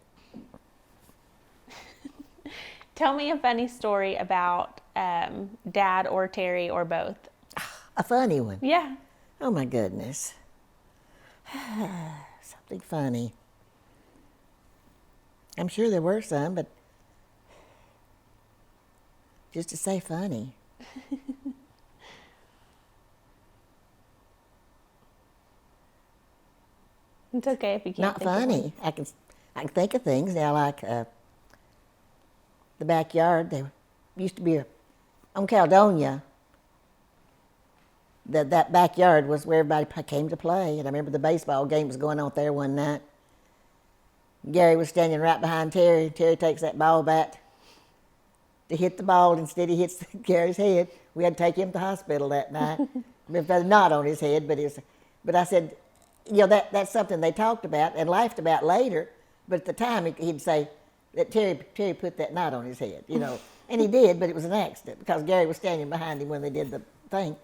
Tell me a funny story about Dad or Terry or both. A funny one? Yeah. Oh my goodness. Something funny. I'm sure there were some, but just to say funny. It's okay if you can't. Not think funny. I can think of things now, like the backyard. There used to be on Caledonia. That backyard was where everybody came to play. And I remember the baseball game was going on there one night. Gary was standing right behind Terry. Terry takes that ball bat to hit the ball. Instead, he hits Gary's head. We had to take him to the hospital that night. With a knot on his head, but I said, that's something they talked about and laughed about later. But at the time, he'd say that Terry put that knot on his head, And he did, but it was an accident because Gary was standing behind him when they did the thing.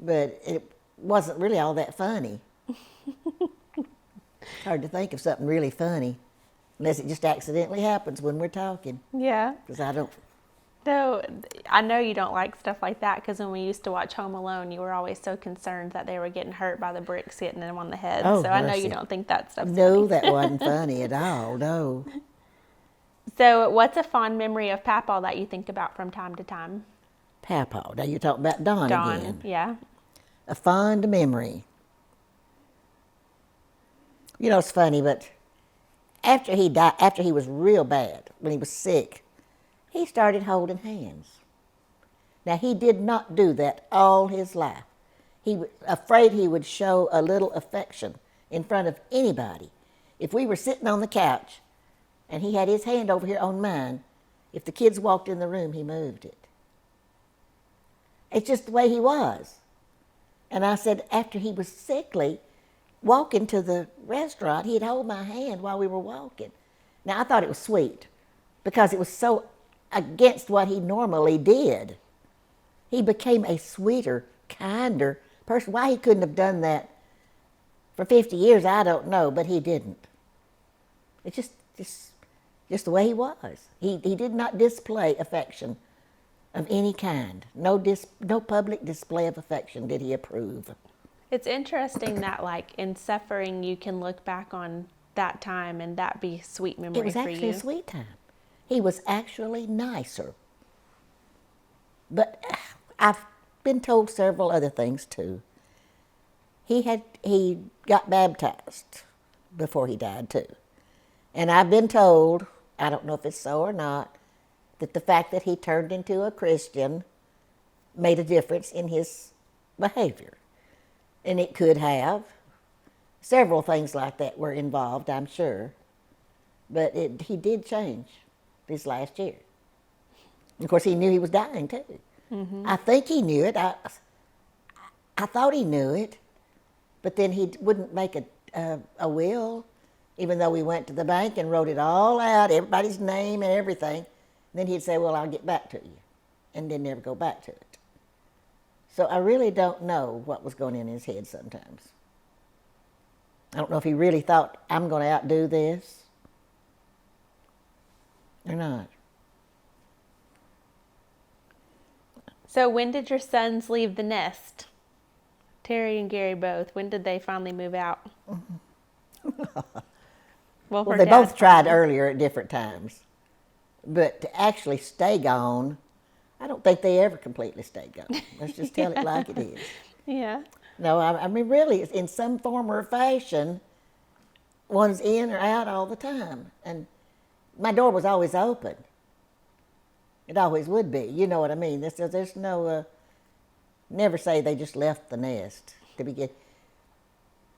But it wasn't really all that funny. It's hard to think of something really funny unless it just accidentally happens when we're talking. Yeah. Because I don't. Though I know you don't like stuff like that because when we used to watch Home Alone, you were always so concerned that they were getting hurt by the bricks hitting them on the head. Oh, so I know mercy. you don't think that stuff's No, funny. that wasn't funny at all, no. So what's a fond memory of Papa that you think about from time to time? Papa. Now you're talking about Don again. Yeah. A fond memory. It's funny, but after he died, after he was real bad, when he was sick, he started holding hands. Now, he did not do that all his life. He was afraid he would show a little affection in front of anybody. If we were sitting on the couch and he had his hand over here on mine, if the kids walked in the room, he moved it. It's just the way he was. And I said, after he was sickly, walking to the restaurant, he'd hold my hand while we were walking. Now, I thought it was sweet because it was so against what he normally did. He became a sweeter, kinder person. Why he couldn't have done that for 50 years, I don't know, but he didn't. It's just the way he was. He did not display affection of any kind. No public display of affection did he approve. It's interesting that, like, in suffering, you can look back on that time and that be a sweet memory for you. It was actually a sweet time. He was actually nicer. But I've been told several other things, too. He got baptized before he died, too. And I've been told, I don't know if it's so or not, that the fact that he turned into a Christian made a difference in his behavior. And it could have. Several things like that were involved, I'm sure. But he did change this last year. Of course, he knew he was dying, too. Mm-hmm. I think he knew it. I thought he knew it. But then he wouldn't make a will, even though we went to the bank and wrote it all out, everybody's name and everything. And then he'd say, well, I'll get back to you. And then never go back to it. So I really don't know what was going in his head sometimes. I don't know if he really thought, I'm going to outdo this or not. So when did your sons leave the nest? Terry and Gary both. When did they finally move out? Well, Well, for they Dad, both tried probably. earlier at different times. But to actually stay gone, I don't think they ever completely stayed gone. Let's just tell it like it is. Yeah. No, I mean, really, in some form or fashion, one's in or out all the time. And my door was always open. It always would be. You know what I mean? There's no, never say they just left the nest to begin.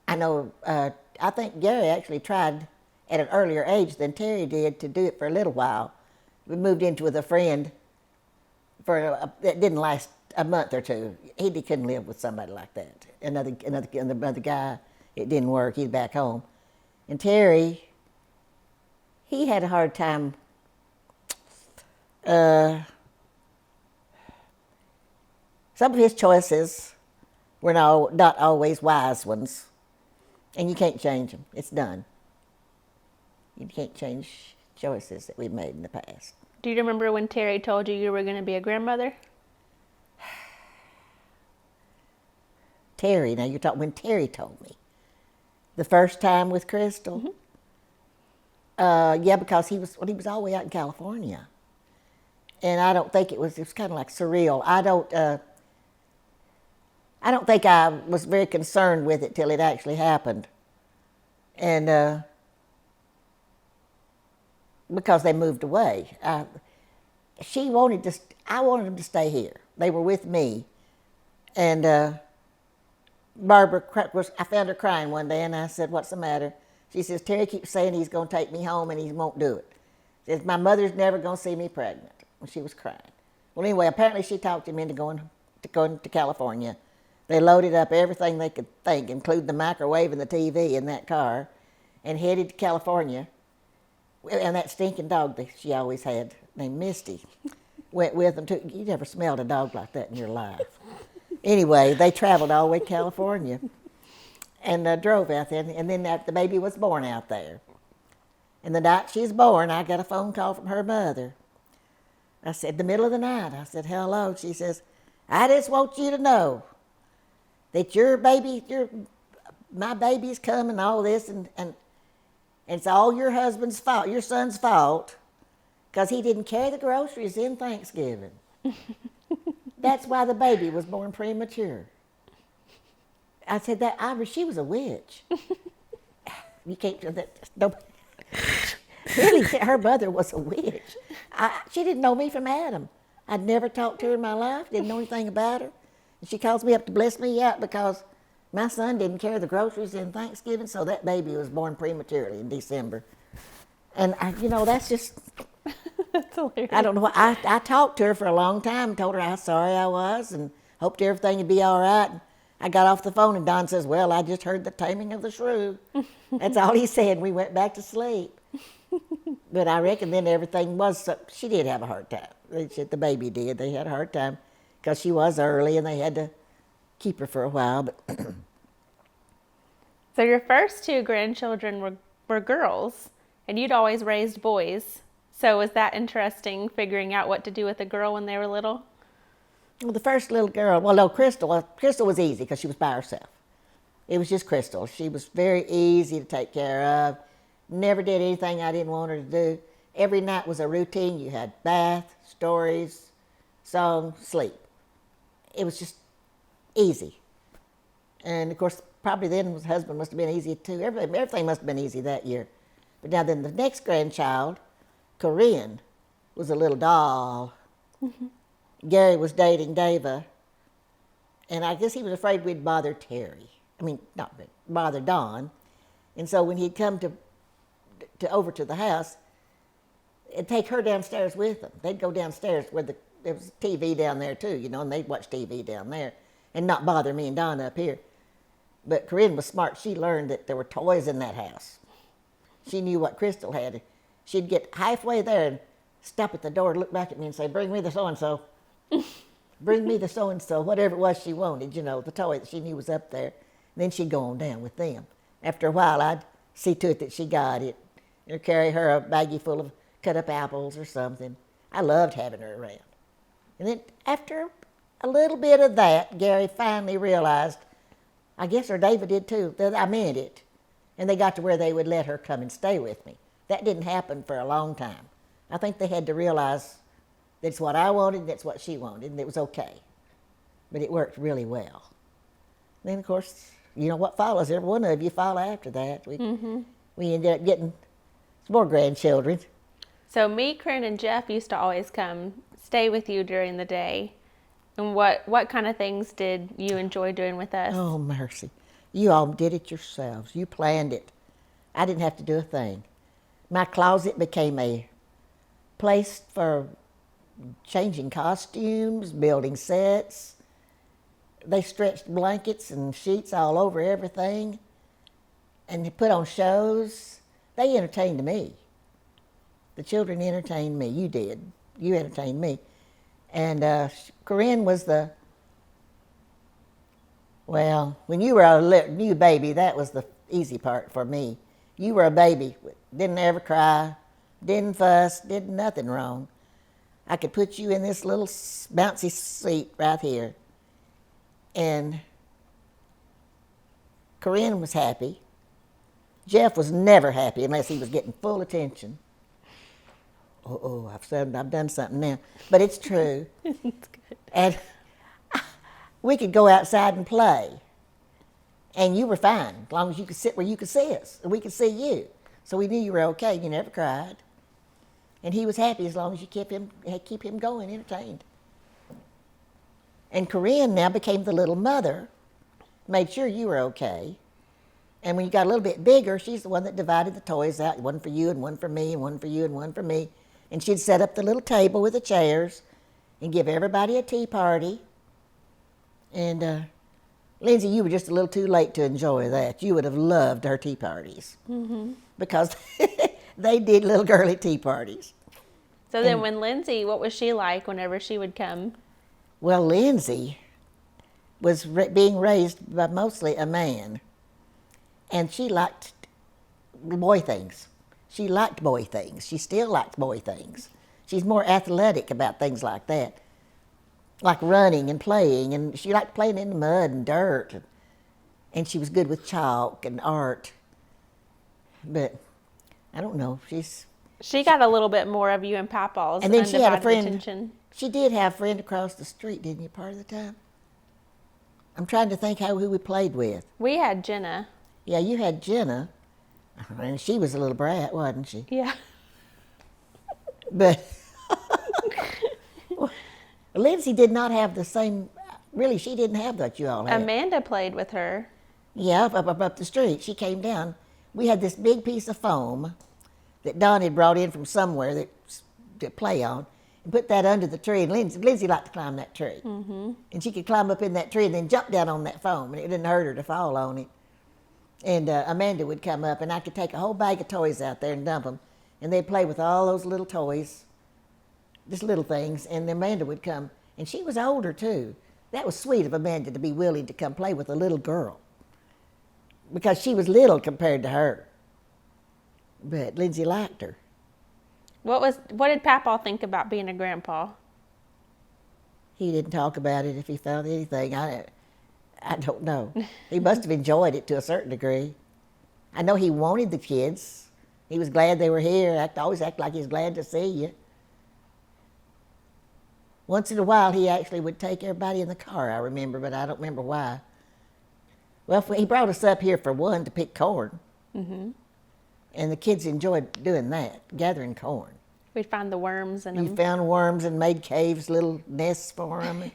I know, I think Gary actually tried at an earlier age than Terry did to do it for a little while. We moved into with a friend it didn't last a month or two. He couldn't live with somebody like that. Another guy, it didn't work. He's back home. And Terry, he had a hard time. Some of his choices were not always wise ones, and you can't change them. It's done. You can't change choices that we've made in the past. Do you remember when Terry told you were going to be a grandmother? Terry, now you're talking when Terry told me. The first time with Crystal? Mm-hmm. Yeah, because he was all the way out in California. And I don't think it was kind of like surreal. I don't think I was very concerned with it till it actually happened. And because they moved away. I wanted them to stay here. They were with me. And Barbara I found her crying one day, and I said, "What's the matter?" She says, "Terry keeps saying he's going to take me home, and he won't do it." She says, "My mother's never going to see me pregnant." Well, she was crying. Well, anyway, apparently she talked him into going to California. They loaded up everything they could think, including the microwave and the TV in that car, and headed to California. And that stinking dog that she always had, named Misty, went with them too. You never smelled a dog like that in your life. Anyway, they traveled all the way to California and drove out there. And then the baby was born out there. And the night she was born, I got a phone call from her mother. I said, the middle of the night, I said, "Hello." She says, "I just want you to know that my baby's coming and all this, and it's all your husband's fault, your son's fault, because he didn't carry the groceries in Thanksgiving. That's why the baby was born premature." I said, she was a witch. You can't do that. No, really, her mother was a witch. She didn't know me from Adam. I'd never talked to her in my life, didn't know anything about her. And she calls me up to bless me out because my son didn't carry the groceries in Thanksgiving, so that baby was born prematurely in December. And, that's just... That's hilarious. I don't know. I talked to her for a long time, told her how sorry I was and hoped everything would be all right. And I got off the phone and Don says, "Well, I just heard the taming of the shrew." That's all he said. We went back to sleep. But I reckon then everything was, she did have a hard time. The baby did. They had a hard time because she was early and they had to keep her for a while. But So your first two grandchildren were girls, and you'd always raised boys. So was that interesting, figuring out what to do with a girl when they were little? Well, the first little girl, well, no, Crystal was easy because she was by herself. It was just Crystal. She was very easy to take care of. Never did anything I didn't want her to do. Every night was a routine. You had bath, stories, song, sleep. It was just easy. And of course, probably then his husband must have been easy too. Everything must have been easy that year. But now then the next grandchild, Corinne, was a little doll. Mm-hmm. Gary was dating Dava, and I guess he was afraid we'd bother Terry. I mean, not bother Don. And so when he'd come over to the house, it'd take her downstairs with them. They'd go downstairs where there was TV down there too, and they'd watch TV down there and not bother me and Don up here. But Corinne was smart. She learned that there were toys in that house. She knew what Crystal had. She'd get halfway there and stop at the door and look back at me and say, "Bring me the so-and-so." Bring me the so-and-so, whatever it was she wanted, the toy that she knew was up there. And then she'd go on down with them. After a while, I'd see to it that she got it, or carry her a baggie full of cut-up apples or something. I loved having her around. And then after a little bit of that, Gary finally realized, I guess, or David did too, that I meant it. And they got to where they would let her come and stay with me. That didn't happen for a long time. I think they had to realize that's what I wanted, that's what she wanted, and it was okay. But it worked really well. Then, of course, you know what follows. Every one of you follow after that. We ended up getting some more grandchildren. So me, Corinne, and Jeff used to always come stay with you during the day. And what kind of things did you enjoy doing with us? Oh, mercy. You all did it yourselves. You planned it. I didn't have to do a thing. My closet became a place for changing costumes, building sets. They stretched blankets and sheets all over everything and they put on shows. They entertained me. The children entertained me. You did. You entertained me. And Corinne was well, when you were a new baby, that was the easy part for me. You were a baby, didn't ever cry, didn't fuss, did nothing wrong. I could put you in this little bouncy seat right here. And Corinne was happy. Jeff was never happy unless he was getting full attention. I've done something now. But it's true. It's good. And we could go outside and play. And you were fine, as long as you could sit where you could see us, and we could see you. So we knew you were okay. You never cried. And he was happy as long as you keep him going, entertained. And Corinne now became the little mother, made sure you were okay. And when you got a little bit bigger, she's the one that divided the toys out, one for you and one for me and one for you and one for me. And she'd set up the little table with the chairs and give everybody a tea party. And Lindsay, you were just a little too late to enjoy that. You would have loved her tea parties because they did little girly tea parties. So then when Lindsay, what was she like whenever she would come? Well, Lindsay was being raised by mostly a man, and she liked boy things. She liked boy things. She still likes boy things. She's more athletic about things like that, like running and playing, and she liked playing in the mud and dirt, and she was good with chalk and art. But I don't know, She got a little bit more of you and Papa's and then she had a friend. attention. She did have a friend across the street, didn't you, part of the time? I'm trying to think who we played with. We had Jenna. Yeah, you had Jenna, and she was a little brat, wasn't she? Yeah. But Lindsay did not have the same, really, she didn't have what you all had. Amanda played with her. Yeah, up the street. She came down. We had this big piece of foam that Don had brought in from somewhere to play on, and put that under the tree. And Lindsay liked to climb that tree. And she could climb up in that tree and then jump down on that foam, and it didn't hurt her to fall on it. And Amanda would come up, and I could take a whole bag of toys out there and dump them, and they'd play with all those little toys, just little things, and Amanda would come. And she was older, too. That was sweet of Amanda to be willing to come play with a little girl, because she was little compared to her. But Lindsay liked her. What did Papa think about being a grandpa? He didn't talk about it if he found anything. I don't know. He must have enjoyed it to a certain degree. I know he wanted the kids. He was glad they were here. Always act like he's glad to see you. Once in a while, he actually would take everybody in the car, I remember, but I don't remember why. Well, he brought us up here for one to pick corn. And the kids enjoyed doing that, gathering corn. We'd find the worms and You found worms and made caves, little nests for them.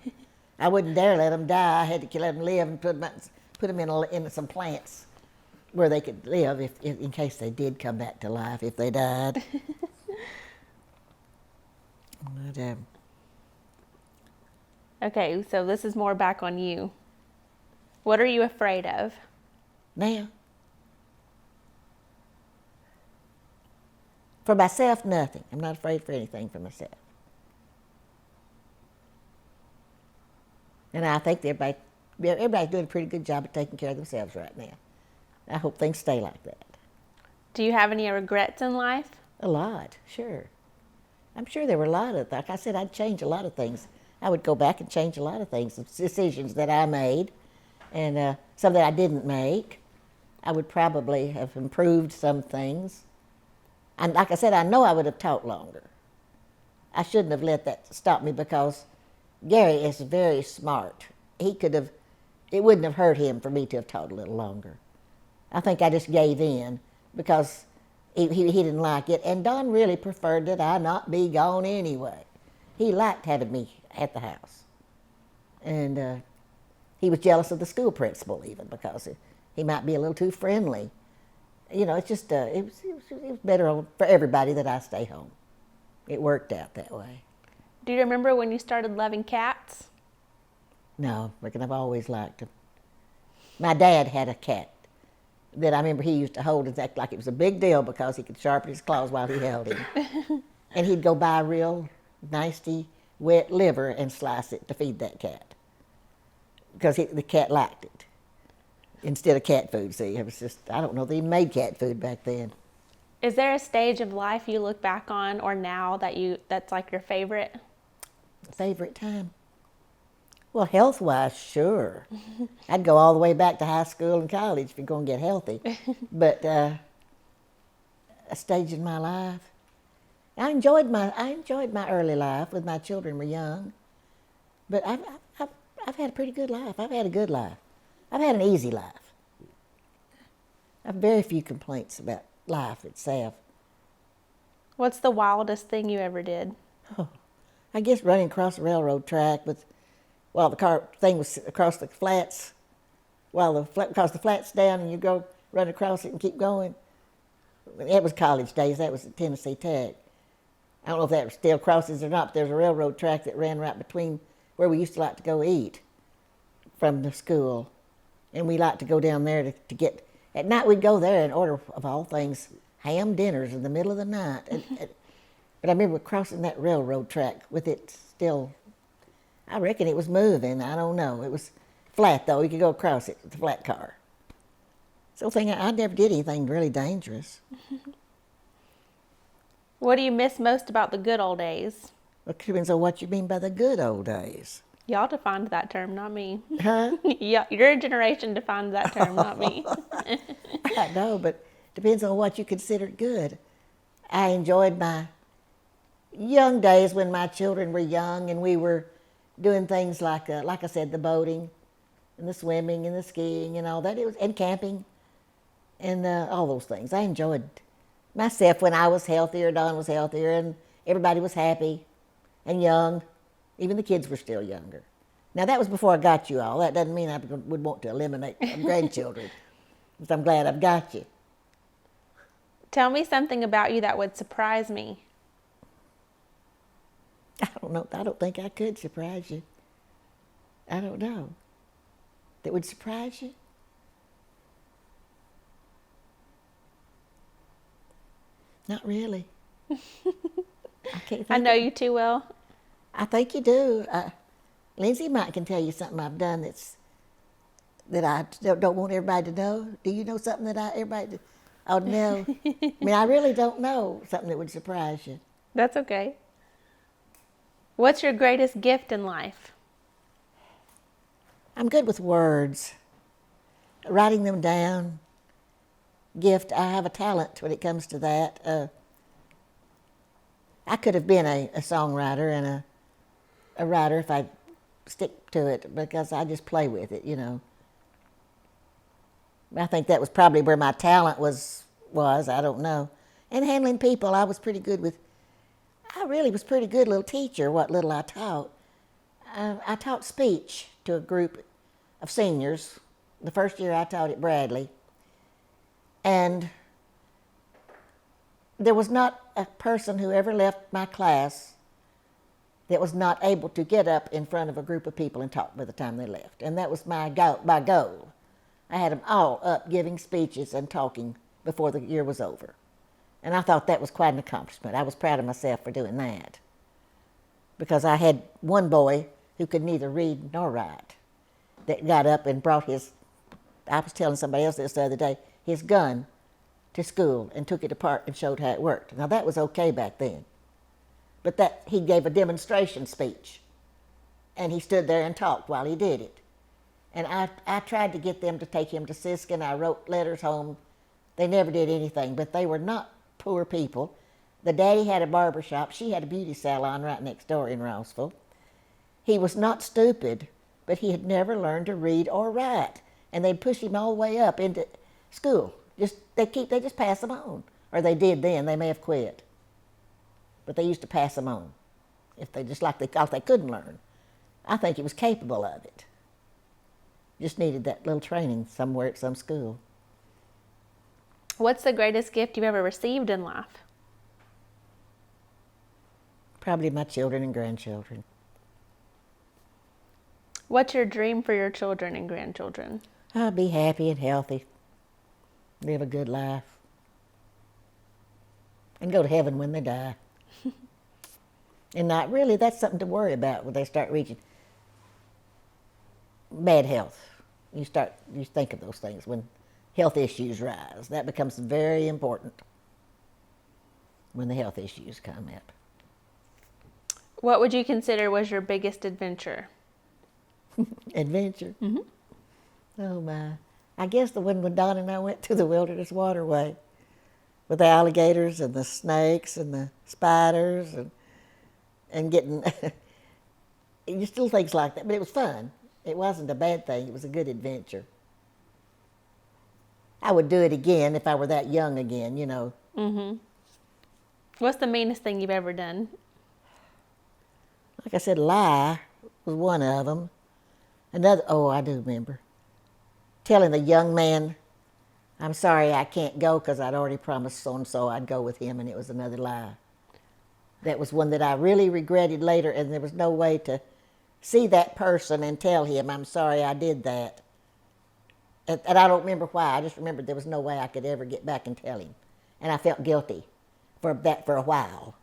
I wouldn't dare let them die. I had to let them live and put them in some plants where they could live in case they did come back to life, if they died. But, Okay, so this is more back on you. What are you afraid of? now, for myself, nothing. I'm not afraid for anything for myself. And I think everybody's doing a pretty good job of taking care of themselves right now. I hope things stay like that. Do you have any regrets in life? A lot, sure. I'm sure there were a lot of, like I said, I'd change a lot of things. I would go back and change a lot of things, decisions that I made, and some that I didn't make. I would probably have improved some things. And like I said, I know I would have taught longer. I shouldn't have let that stop me because Gary is very smart. He could have, it wouldn't have hurt him for me to have taught a little longer. I think I just gave in because he didn't like it. And Don really preferred that I not be gone anyway. He liked having me at the house. And he was jealous of the school principal even because he might be a little too friendly. You know, it's just, it was better for everybody that I stay home. It worked out that way. Do you remember when you started loving cats? No, I reckon I've always liked them. My dad had a cat that I remember he used to hold and act like it was a big deal because he could sharpen his claws while he held him. And he'd go buy real nasty, wet liver and slice it to feed that cat because the cat liked it instead of cat food. See, it was just, I don't know, they even made cat food back then. Is there a stage of life you look back on or now that's like your favorite? Favorite time? Well, health-wise, sure. I'd go all the way back to high school and college if you're going to get healthy. But a stage in my life, I enjoyed my early life when my children were young. But I've had a pretty good life. I've had a good life. I've had an easy life. I have very few complaints about life itself. What's the wildest thing you ever did? Oh, I guess running across the railroad track while the car thing was across the flats, because the flat's down and you go run across it and keep going. It was college days. That was at Tennessee Tech. I don't know if that still crosses or not, but there's a railroad track that ran right between where we used to like to go eat from the school. And we liked to go down there to get, at night we'd go there and order, of all things, ham dinners in the middle of the night. But I remember crossing that railroad track with it still, I reckon it was moving, I don't know. It was flat though, you could go across it with a flat car. So I never did anything really dangerous. What do you miss most about the good old days? Well, it depends on what you mean by the good old days. Y'all defined that term, not me. Huh? Yeah, your generation defined that term, not me. I know, but depends on what you consider good. I enjoyed my young days when my children were young and we were doing things like I said, the boating and the swimming and the skiing and all that. And camping and all those things. I enjoyed myself when I was healthier, Don was healthier, and everybody was happy and young. Even the kids were still younger. Now, that was before I got you all. That doesn't mean I would want to eliminate grandchildren. But I'm glad I've got you. Tell me something about you that would surprise me. I don't know. I don't think I could surprise you. I don't know. That would surprise you? Not really. I can't think I know you too well. I think you do. Lindsay might can tell you something I've done that I don't want everybody to know. Do you know something that everybody ought to know? I mean, I really don't know something that would surprise you. That's okay. What's your greatest gift in life? I'm good with words. Writing them down. Gift, I have a talent when it comes to that. I could have been a songwriter and a writer if I'd stick to it because I just play with it, you know. I think that was probably where my talent was, I don't know. And handling people, I was pretty good with. I really was pretty good little teacher, what little I taught. I taught speech to a group of seniors. The first year I taught at Bradley. And there was not a person who ever left my class that was not able to get up in front of a group of people and talk by the time they left. And that was my goal. I had them all up giving speeches and talking before the year was over. And I thought that was quite an accomplishment. I was proud of myself for doing that. Because I had one boy who could neither read nor write that got up and brought I was telling somebody else this the other day, his gun to school and took it apart and showed how it worked. Now that was okay back then. But he gave a demonstration speech. And he stood there and talked while he did it. And I tried to get them to take him to Siskin. I wrote letters home. They never did anything, but they were not poor people. The daddy had a barber shop. She had a beauty salon right next door in Rossville. He was not stupid, but he had never learned to read or write. And they'd push him all the way up into school. They just pass him on. Or they did then. They may have quit. But they used to pass him on. If they just like they thought they couldn't learn. I think he was capable of it. Just needed that little training somewhere at some school. What's the greatest gift you've ever received in life? Probably my children and grandchildren. What's your dream for your children and grandchildren? I'll be happy and healthy. Live a good life. And go to heaven when they die. And not really, that's something to worry about when they start reaching bad health. You think of those things when health issues rise. That becomes very important when the health issues come up. What would you consider was your biggest adventure? Adventure? Mm-hmm. Oh my. I guess the one when Don and I went to the Wilderness Waterway with the alligators and the snakes and the spiders and getting just little things like that. But it was fun. It wasn't a bad thing. It was a good adventure. I would do it again if I were that young again, you know. Mm-hmm. What's the meanest thing you've ever done? Like I said, lie was one of them. Another, I do remember. Telling the young man, I'm sorry I can't go because I'd already promised so-and-so I'd go with him, and it was another lie. That was one that I really regretted later, and there was no way to see that person and tell him, I'm sorry I did that. And I don't remember why. I just remembered there was no way I could ever get back and tell him. And I felt guilty for that for a while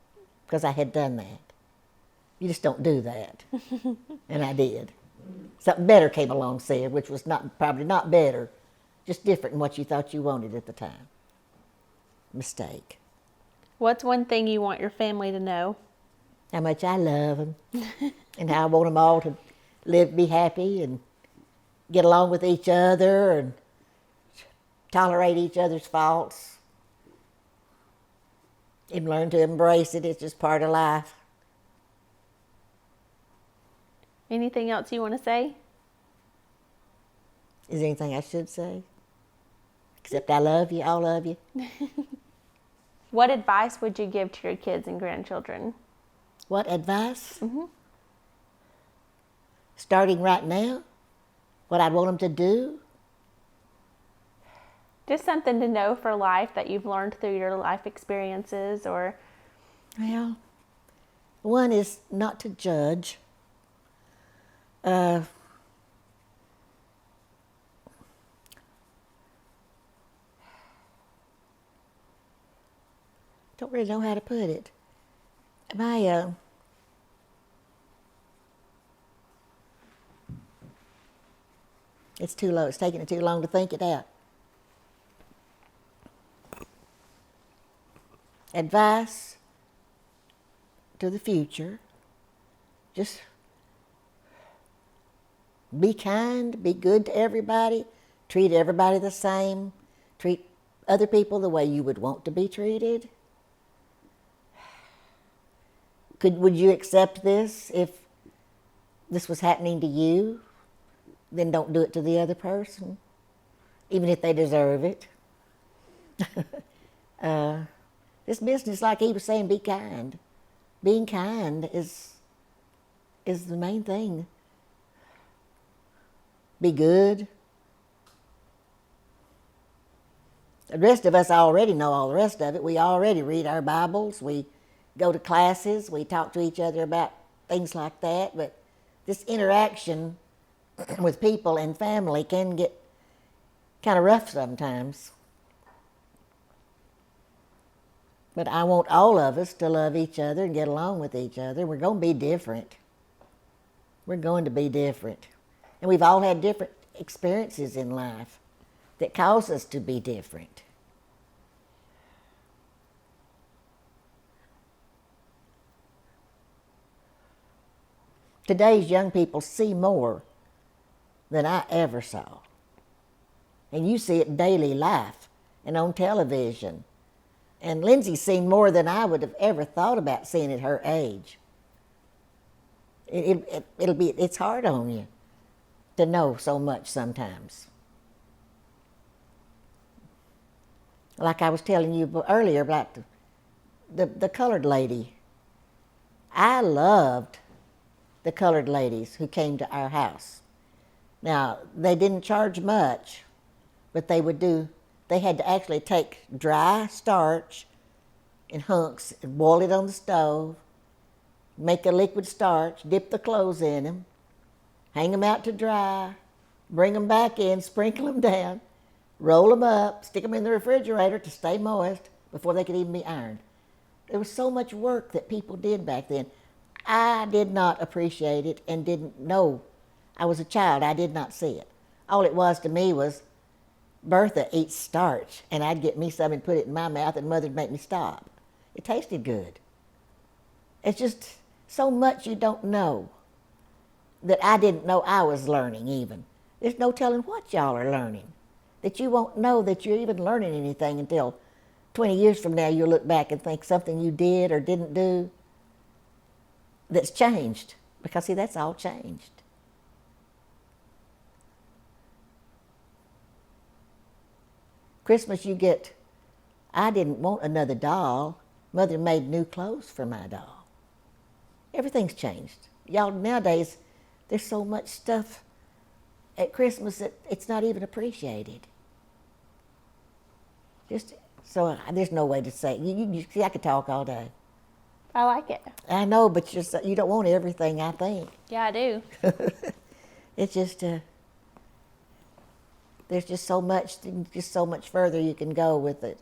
because I had done that. You just don't do that. And I did. Something better came along, said, which was probably not better, just different than what you thought you wanted at the time. Mistake. What's one thing you want your family to know? How much I love them and how I want them all to be happy and get along with each other and tolerate each other's faults and learn to embrace it. It's just part of life. Anything else you want to say? Is there anything I should say? Except I love you, all of you. What advice would you give to your kids and grandchildren? What advice? Mm-hmm. Starting right now? What I'd want them to do? Just something to know for life that you've learned through your life experiences or... Well, one is not to judge. Don't really know how to put it. It's too low. It's taking it too long to think it out. Advice to the future. Just be kind, be good to everybody, treat everybody the same, treat other people the way you would want to be treated. Would you accept this if this was happening to you? Then don't do it to the other person, even if they deserve it. This business, like he was saying, be kind. Being kind is the main thing. Be good. The rest of us already know all the rest of it. We already read our Bibles. We go to classes. We talk to each other about things like that. But this interaction with people and family can get kind of rough sometimes. But I want all of us to love each other and get along with each other. We're going to be different. We're going to be different. And we've all had different experiences in life that cause us to be different. Today's young people see more than I ever saw. And you see it in daily life and on television. And Lindsay's seen more than I would have ever thought about seeing at her age. It's hard on you to know so much sometimes. Like I was telling you earlier about the colored lady. I loved the colored ladies who came to our house. Now, they didn't charge much, but they had to actually take dry starch in hunks and boil it on the stove, make a liquid starch, dip the clothes in them, hang them out to dry, bring them back in, sprinkle them down, roll them up, stick them in the refrigerator to stay moist before they could even be ironed. There was so much work that people did back then. I did not appreciate it and didn't know. I was a child. I did not see it. All it was to me was Bertha eats starch, and I'd get me some and put it in my mouth, and Mother'd make me stop. It tasted good. It's just so much you don't know that I didn't know I was learning even. There's no telling what y'all are learning, that you won't know that you're even learning anything until 20 years from now you'll look back and think something you did or didn't do that's changed. Because, see, that's all changed. Christmas I didn't want another doll. Mother made new clothes for my doll. Everything's changed. Y'all, nowadays, there's so much stuff at Christmas that it's not even appreciated. So there's no way to say. See, I could talk all day. I like it. I know, but you don't want everything, I think. Yeah, I do. It's just, there's just so much further you can go with it.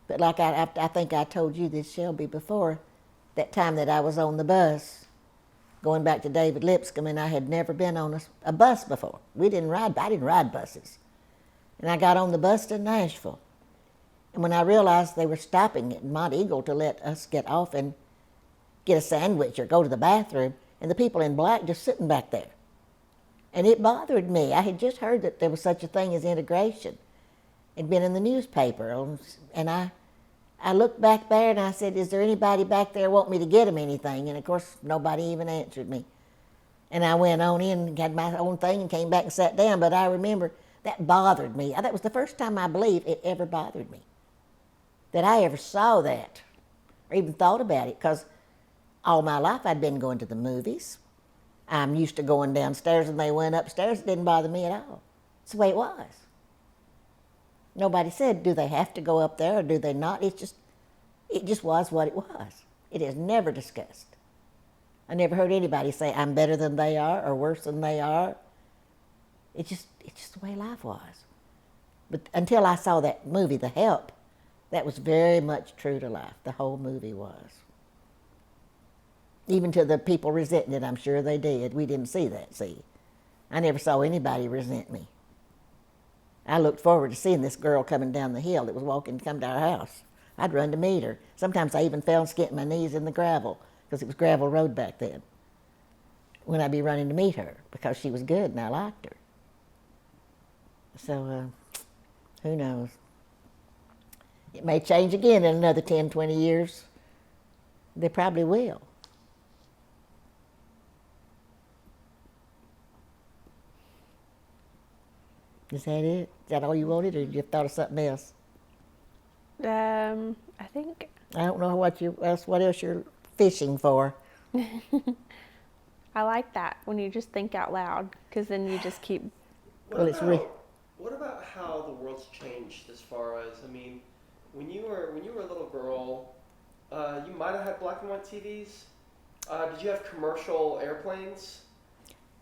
But like I think I told you this, Shelby, before, that time that I was on the bus, going back to David Lipscomb, and I had never been on a bus before. I didn't ride buses. And I got on the bus to Nashville. And when I realized they were stopping at Mont Eagle to let us get off and get a sandwich or go to the bathroom, and the people in black just sitting back there. And it bothered me. I had just heard that there was such a thing as integration. It'd been in the newspaper. And I looked back there and I said, is there anybody back there want me to get them anything? And of course, nobody even answered me. And I went on in and had my own thing and came back and sat down. But I remember that bothered me. That was the first time I believe it ever bothered me, that I ever saw that or even thought about it, because all my life I'd been going to the movies. I'm used to going downstairs and they went upstairs. It didn't bother me at all. It's the way it was. Nobody said, do they have to go up there or do they not? It just was what it was. It is never discussed. I never heard anybody say, I'm better than they are or worse than they are. It's just the way life was. But until I saw that movie, The Help, that was very much true to life. The whole movie was. Even to the people resenting it, I'm sure they did. We didn't see that, see. I never saw anybody resent me. I looked forward to seeing this girl coming down the hill that was walking to come to our house. I'd run to meet her. Sometimes I even fell and skinned my knees in the gravel, because it was gravel road back then, when I'd be running to meet her, because she was good and I liked her. So, who knows? It may change again in another 10, 20 years. They probably will. Is that it? Is that all you wanted, or did you thought of something else? I think. I don't know what else you're fishing for. I like that when you just think out loud, because then you just keep. What about how the world's changed as far as, I mean, when you were a little girl, you might have had black and white TVs. Did you have commercial airplanes?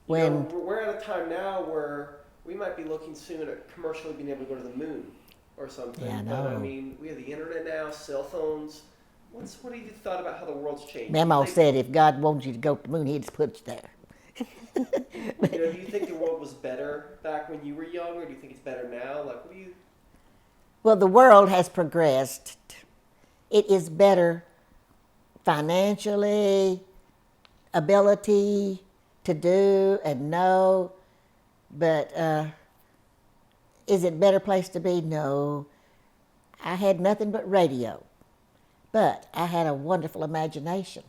We're at a time now where we might be looking soon at commercially being able to go to the moon or something. Yeah, I know. But I mean, we have the internet now, cell phones. What have you thought about how the world's changed? Mama said if God wanted you to go to the moon, he'd just put you there. Do you think the world was better back when you were young, or do you think it's better now? Like, what do you... Well, the world has progressed it is better financially, ability to do and know, but is it a better place to be? No. I had nothing but radio, but I had a wonderful imagination.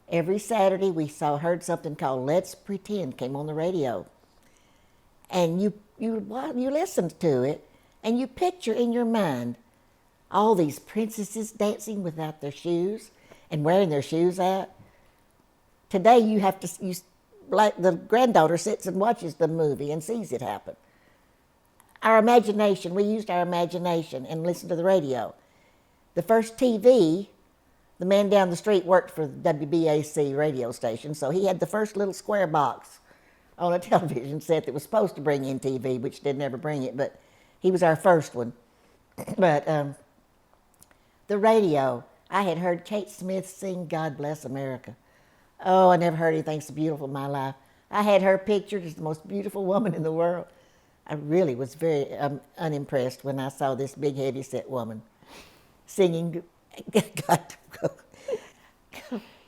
Every Saturday we heard something called Let's Pretend came on the radio, and you listened to it, and you picture in your mind all these princesses dancing without their shoes and wearing their shoes out. Today you have to, like the granddaughter sits and watches the movie and sees it happen. Our imagination, we used our imagination and listened to the radio. The first TV, the man down the street worked for the WBAC radio station, so he had the first little square box on a television set that was supposed to bring in TV, which did never bring it, but he was our first one. But the radio, I had heard Kate Smith sing God Bless America. Oh, I never heard anything so beautiful in my life. I had her pictured as the most beautiful woman in the world. I really was very unimpressed when I saw this big, heavy-set woman singing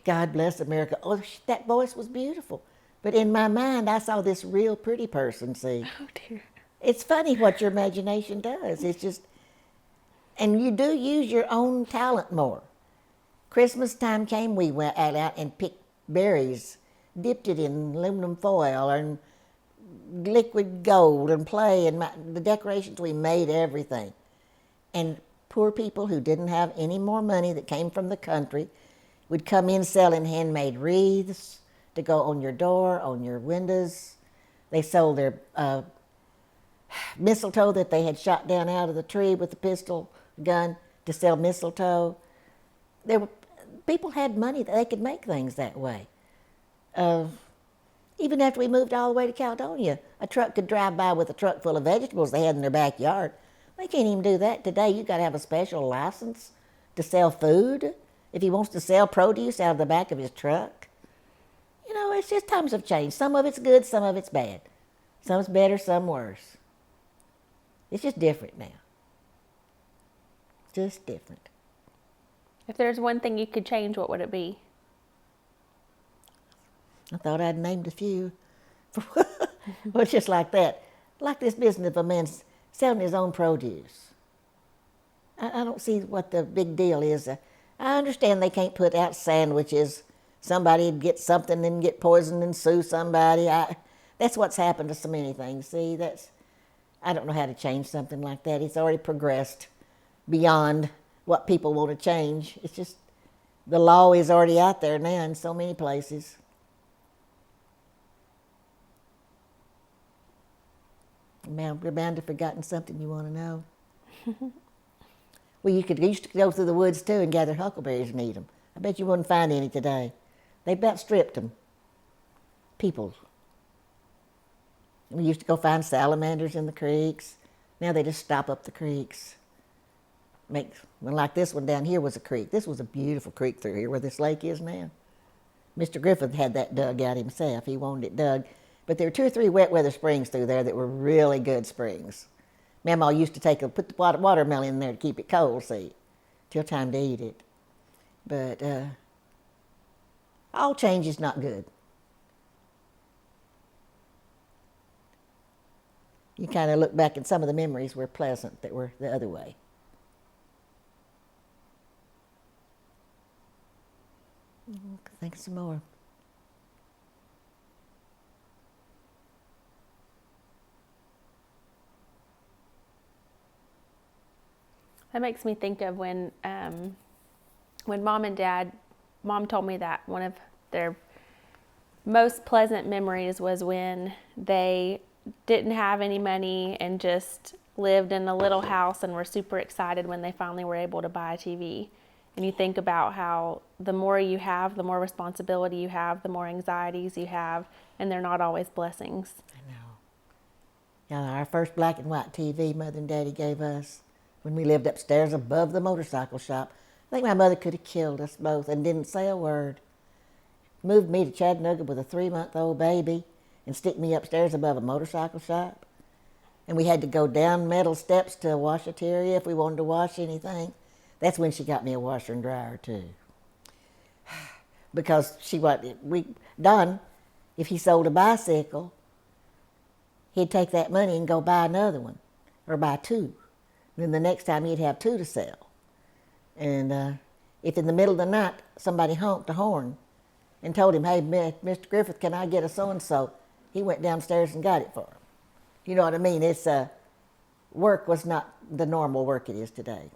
God Bless America. Oh, that voice was beautiful. But in my mind, I saw this real pretty person, see. Oh, dear. It's funny what your imagination does. It's just, and you do use your own talent more. Christmas time came, we went out and picked berries, dipped it in aluminum foil and liquid gold and play, and the decorations, we made everything. And poor people who didn't have any more money that came from the country would come in selling handmade wreaths to go on your door, on your windows. They sold their mistletoe that they had shot down out of the tree with a pistol gun to sell mistletoe. People had money that they could make things that way. Even after we moved all the way to Caledonia, a truck could drive by with a truck full of vegetables they had in their backyard. They can't even do that today. You've got to have a special license to sell food if he wants to sell produce out of the back of his truck. You know, it's just times have changed. Some of it's good, some of it's bad. Some's better, some worse. It's just different now. Just different. If there's one thing you could change, what would it be? I thought I'd named a few. Well, just like that. Like this business of a man selling his own produce. I don't see what the big deal is. I understand they can't put out sandwiches. Somebody'd get something and get poisoned and sue somebody. That's what's happened to so many things. See, I don't know how to change something like that. It's already progressed beyond what people want to change. It's just the law is already out there now in so many places. You're bound to have forgotten something you want to know. Well, you used to go through the woods too and gather huckleberries and eat them. I bet you wouldn't find any today. They about stripped them. People. We used to go find salamanders in the creeks. Now they just stop up the creeks. Like this one down here was a creek. This was a beautiful creek through here where this lake is now. Mr. Griffith had that dug out himself. He wanted it dug. But there were 2 or 3 wet weather springs through there that were really good springs. Mama used to put the watermelon in there to keep it cold, see, till time to eat it. But all change is not good. You kind of look back and some of the memories were pleasant that were the other way. Think some more. That makes me think of when Mom and Dad, Mom told me that one of their most pleasant memories was when they didn't have any money and just lived in a little house and were super excited when they finally were able to buy a TV. And you think about how the more you have, the more responsibility you have, the more anxieties you have, and they're not always blessings. I know. Yeah, our first black and white TV Mother and Daddy gave us when we lived upstairs above the motorcycle shop. I think my mother could have killed us both and didn't say a word. Moved me to Chattanooga with a 3-month-old baby and stick me upstairs above a motorcycle shop. And we had to go down metal steps to a washateria if we wanted to wash anything. That's when she got me a washer and dryer too. Because Don, if he sold a bicycle, he'd take that money and go buy another one, or buy two. Then the next time he'd have two to sell. And if in the middle of the night somebody honked a horn and told him, "Hey, Mr. Griffith, can I get a so-and-so?" he went downstairs and got it for him. You know what I mean? It's work was not the normal work it is today.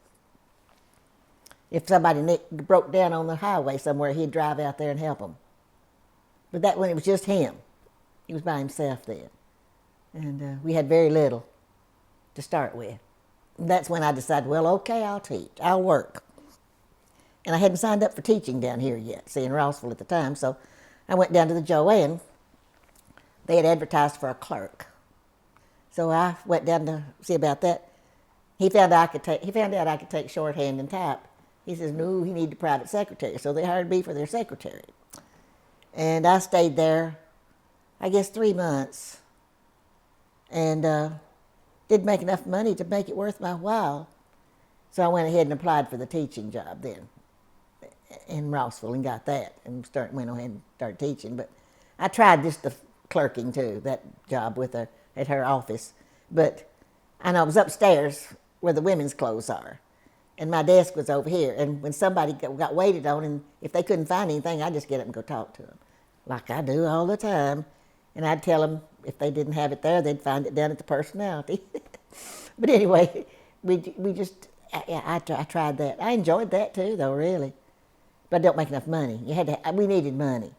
If somebody broke down on the highway somewhere, he'd drive out there and help them. But that when it was just him. He was by himself then. And we had very little to start with. And that's when I decided, well, okay, I'll teach. I'll work. And I hadn't signed up for teaching down here yet, see, in Rossville at the time. So I went down to the Joanne. They had advertised for a clerk. So I went down to see about that. He found out I could take shorthand and type. He says, no, he needed a private secretary. So they hired me for their secretary. And I stayed there, I guess, 3 months. And didn't make enough money to make it worth my while. So I went ahead and applied for the teaching job then in Rossville and got that and went ahead and started teaching. But I tried just the clerking too, that job with her at her office. But I know I was upstairs where the women's clothes are. And my desk was over here. And when somebody got waited on, and if they couldn't find anything, I'd just get up and go talk to them, like I do all the time. And I'd tell them if they didn't have it there, they'd find it down at the personality. But anyway, I tried that. I enjoyed that too, though, really. But I don't make enough money. We needed money.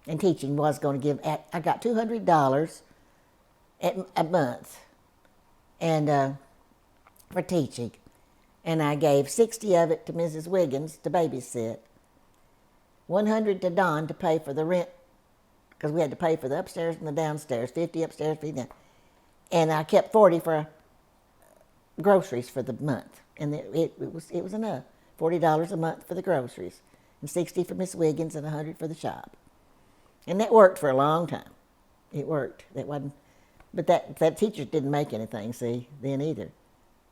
And teaching was going to give, I got $200 a month and for teaching. And I gave 60 of it to Mrs. Wiggins to babysit, 100 to Don to pay for the rent, because we had to pay for the upstairs and the downstairs, 50 upstairs, 50 down. And I kept 40 for groceries for the month, and it was enough. $40 a month for the groceries, and 60 for Miss Wiggins, and 100 for the shop. And that worked for a long time. It worked. That wasn't, but that teachers didn't make anything, see, then either.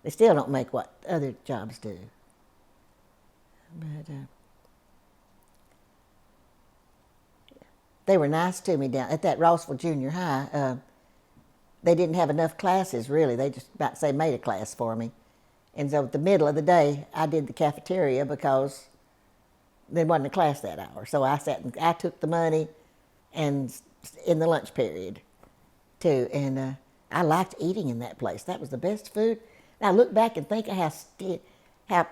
They still don't make what other jobs do. But they were nice to me down at that Rossville Junior High. They didn't have enough classes, really. They just about say made a class for me. And so at the middle of the day, I did the cafeteria because there wasn't a class that hour. So I took the money and in the lunch period too. And I liked eating in that place. That was the best food. And I look back and think of how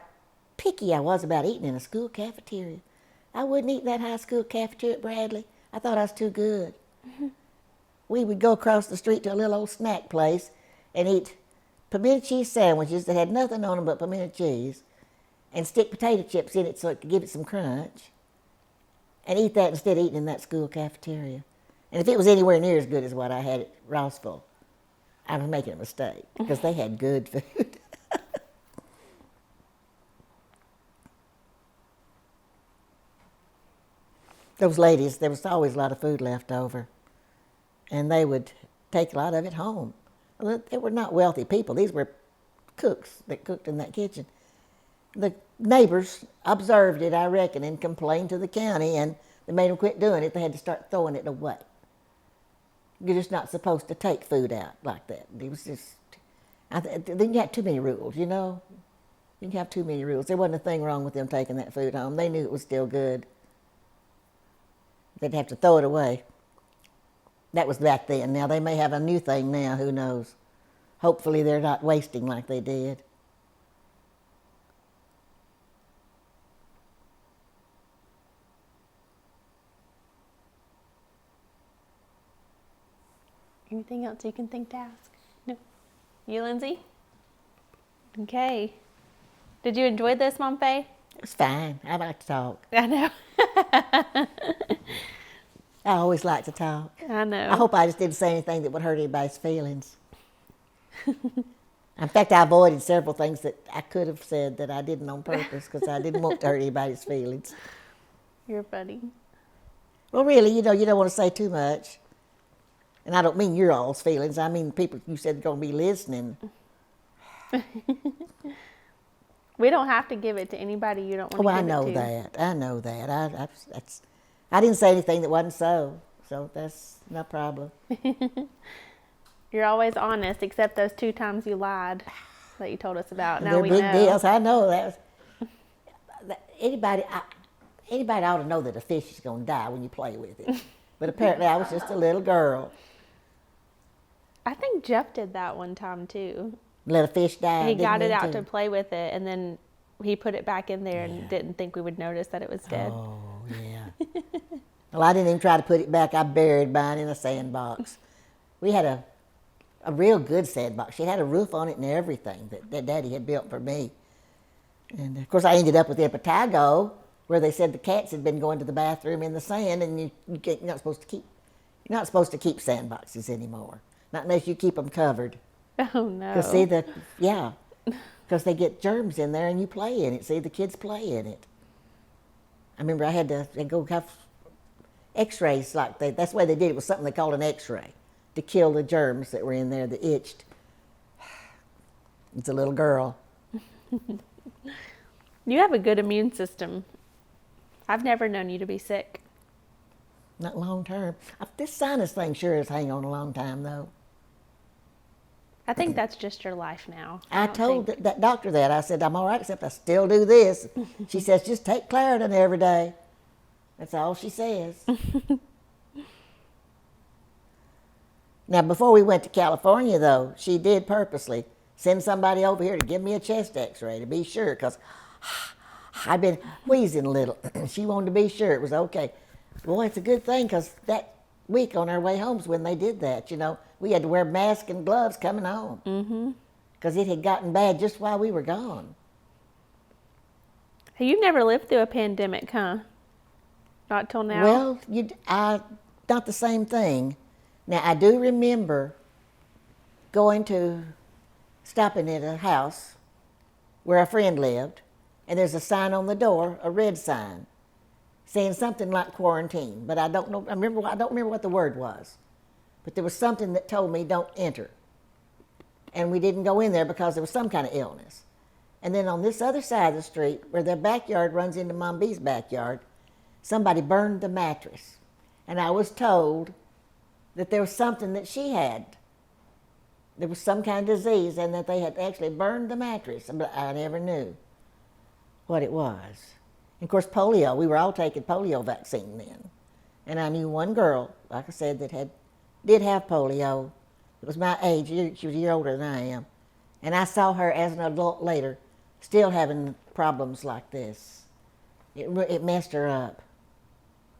picky I was about eating in a school cafeteria. I wouldn't eat in that high school cafeteria at Bradley. I thought I was too good. Mm-hmm. We would go across the street to a little old snack place and eat pimento cheese sandwiches that had nothing on them but pimento cheese and stick potato chips in it so it could give it some crunch and eat that instead of eating in that school cafeteria. And if it was anywhere near as good as what I had at Rossville, I was making a mistake because they had good food. Those ladies, there was always a lot of food left over, and they would take a lot of it home. They were not wealthy people. These were cooks that cooked in that kitchen. The neighbors observed it, I reckon, and complained to the county, and they made them quit doing it. They had to start throwing it away. You're just not supposed to take food out like that. It was just, then you had too many rules, you know? You can have too many rules. There wasn't a thing wrong with them taking that food home. They knew it was still good. They'd have to throw it away. That was back then. Now they may have a new thing now, who knows? Hopefully they're not wasting like they did. Anything else you can think to ask? No. You, Lindsay? Okay. Did you enjoy this, Mom Faye? It was fine. I like to talk. I know. I always like to talk. I know. I hope I just didn't say anything that would hurt anybody's feelings. In fact, I avoided several things that I could have said that I didn't on purpose because I didn't want to hurt anybody's feelings. You're funny. Well, really, you don't want to say too much. And I don't mean your all's feelings. I mean people you said are going to be listening. We don't have to give it to anybody you don't want Oh, to I give know it to. that. I know that. I didn't say anything that wasn't so that's no problem. You're always honest, except those 2 times you lied that you told us about. Now They're we big know. deals. I know anybody ought to know that a fish is going to die when you play with it. But apparently, I was just a little girl. I think Jeff did that one time too. Let a fish die. He got it didn't out he, to too? play with it, and then he put it back in there and didn't think we would notice that it was dead. Oh, yeah. Well, I didn't even try to put it back. I buried mine in a sandbox. We had a real good sandbox. It had a roof on it and everything that Daddy had built for me. And, of course, I ended up with Impetigo, where they said the cats had been going to the bathroom in the sand, and you're not supposed to keep sandboxes anymore. Not unless you keep them covered. Oh no. Because because they get germs in there and you play in it. See, the kids play in it. I remember I had to go have x-rays that's the way they did it, was something they called an x-ray to kill the germs that were in there that itched. It's a little girl. You have a good immune system. I've never known you to be sick. Not long term. This sinus thing sure is hanging on a long time, though. I think that's just your life now. I don't told think- that doctor that. I said, I'm all right, except I still do this. She says, just take Claritin every day. That's all she says. Now, before we went to California, though, she did purposely send somebody over here to give me a chest x-ray to be sure, because I've been wheezing a little. She wanted to be sure it was okay. Boy, it's a good thing, because that week on our way home is when they did that, you know. We had to wear masks and gloves coming home. Because it had gotten bad just while we were gone. Hey, you've never lived through a pandemic, huh? Not till now? Well, not the same thing. Now, I do remember stopping at a house where a friend lived, and there's a sign on the door, a red sign, saying something like quarantine, but I don't remember what the word was. But there was something that told me don't enter. And we didn't go in there because there was some kind of illness. And then on this other side of the street, where their backyard runs into Mom B's backyard, somebody burned the mattress. And I was told that there was something that she had. There was some kind of disease, and that they had actually burned the mattress, but I never knew what it was. And of course, polio, we were all taking polio vaccine then. And I knew one girl, like I said, that did have polio. It was my age. She was a year older than I am. And I saw her as an adult later, still having problems like this. It messed her up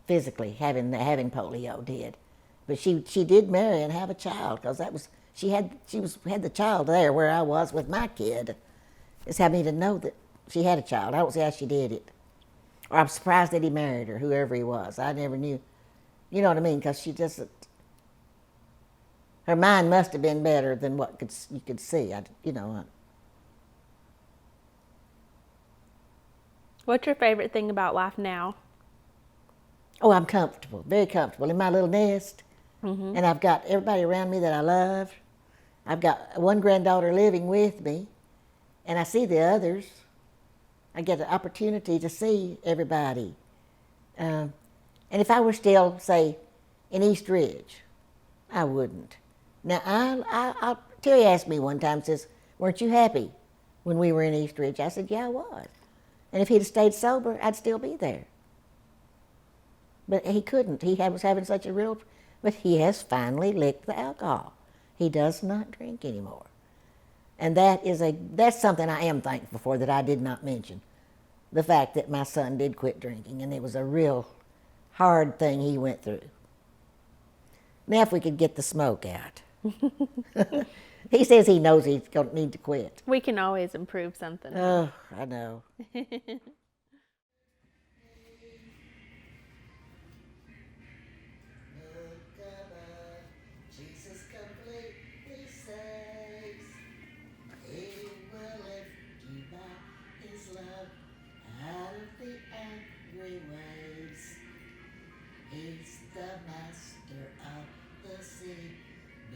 physically, having polio did. But she did marry and have a child, because she had the child there where I was with my kid. It's had me to know that she had a child. I don't see how she did it. Or I'm surprised that he married her, whoever he was. I never knew. You know what I mean? Because she just, her mind must have been better than what you could see. What's your favorite thing about life now? Oh, I'm comfortable, very comfortable in my little nest. And I've got everybody around me that I love. I've got one granddaughter living with me, and I see the others. I get the opportunity to see everybody. And if I were still, say, in East Ridge, I wouldn't. Now, Terry asked me one time, says, weren't you happy when we were in East Ridge? I said, yeah, I was. And if he'd have stayed sober, I'd still be there. But he couldn't. He was having such a real, but he has finally licked the alcohol. He does not drink anymore. And that's something I am thankful for that I did not mention. The fact that my son did quit drinking, and it was a real hard thing he went through. Now if we could get the smoke out. He says he knows he's going to need to quit. We can always improve something. Oh, I know. Jesus completely saves. He will lift you by his love out of the angry waves. He's the master of the sea,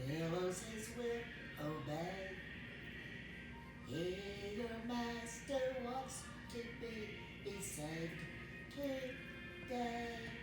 billows his will obey. He your master. still wants to be saved today.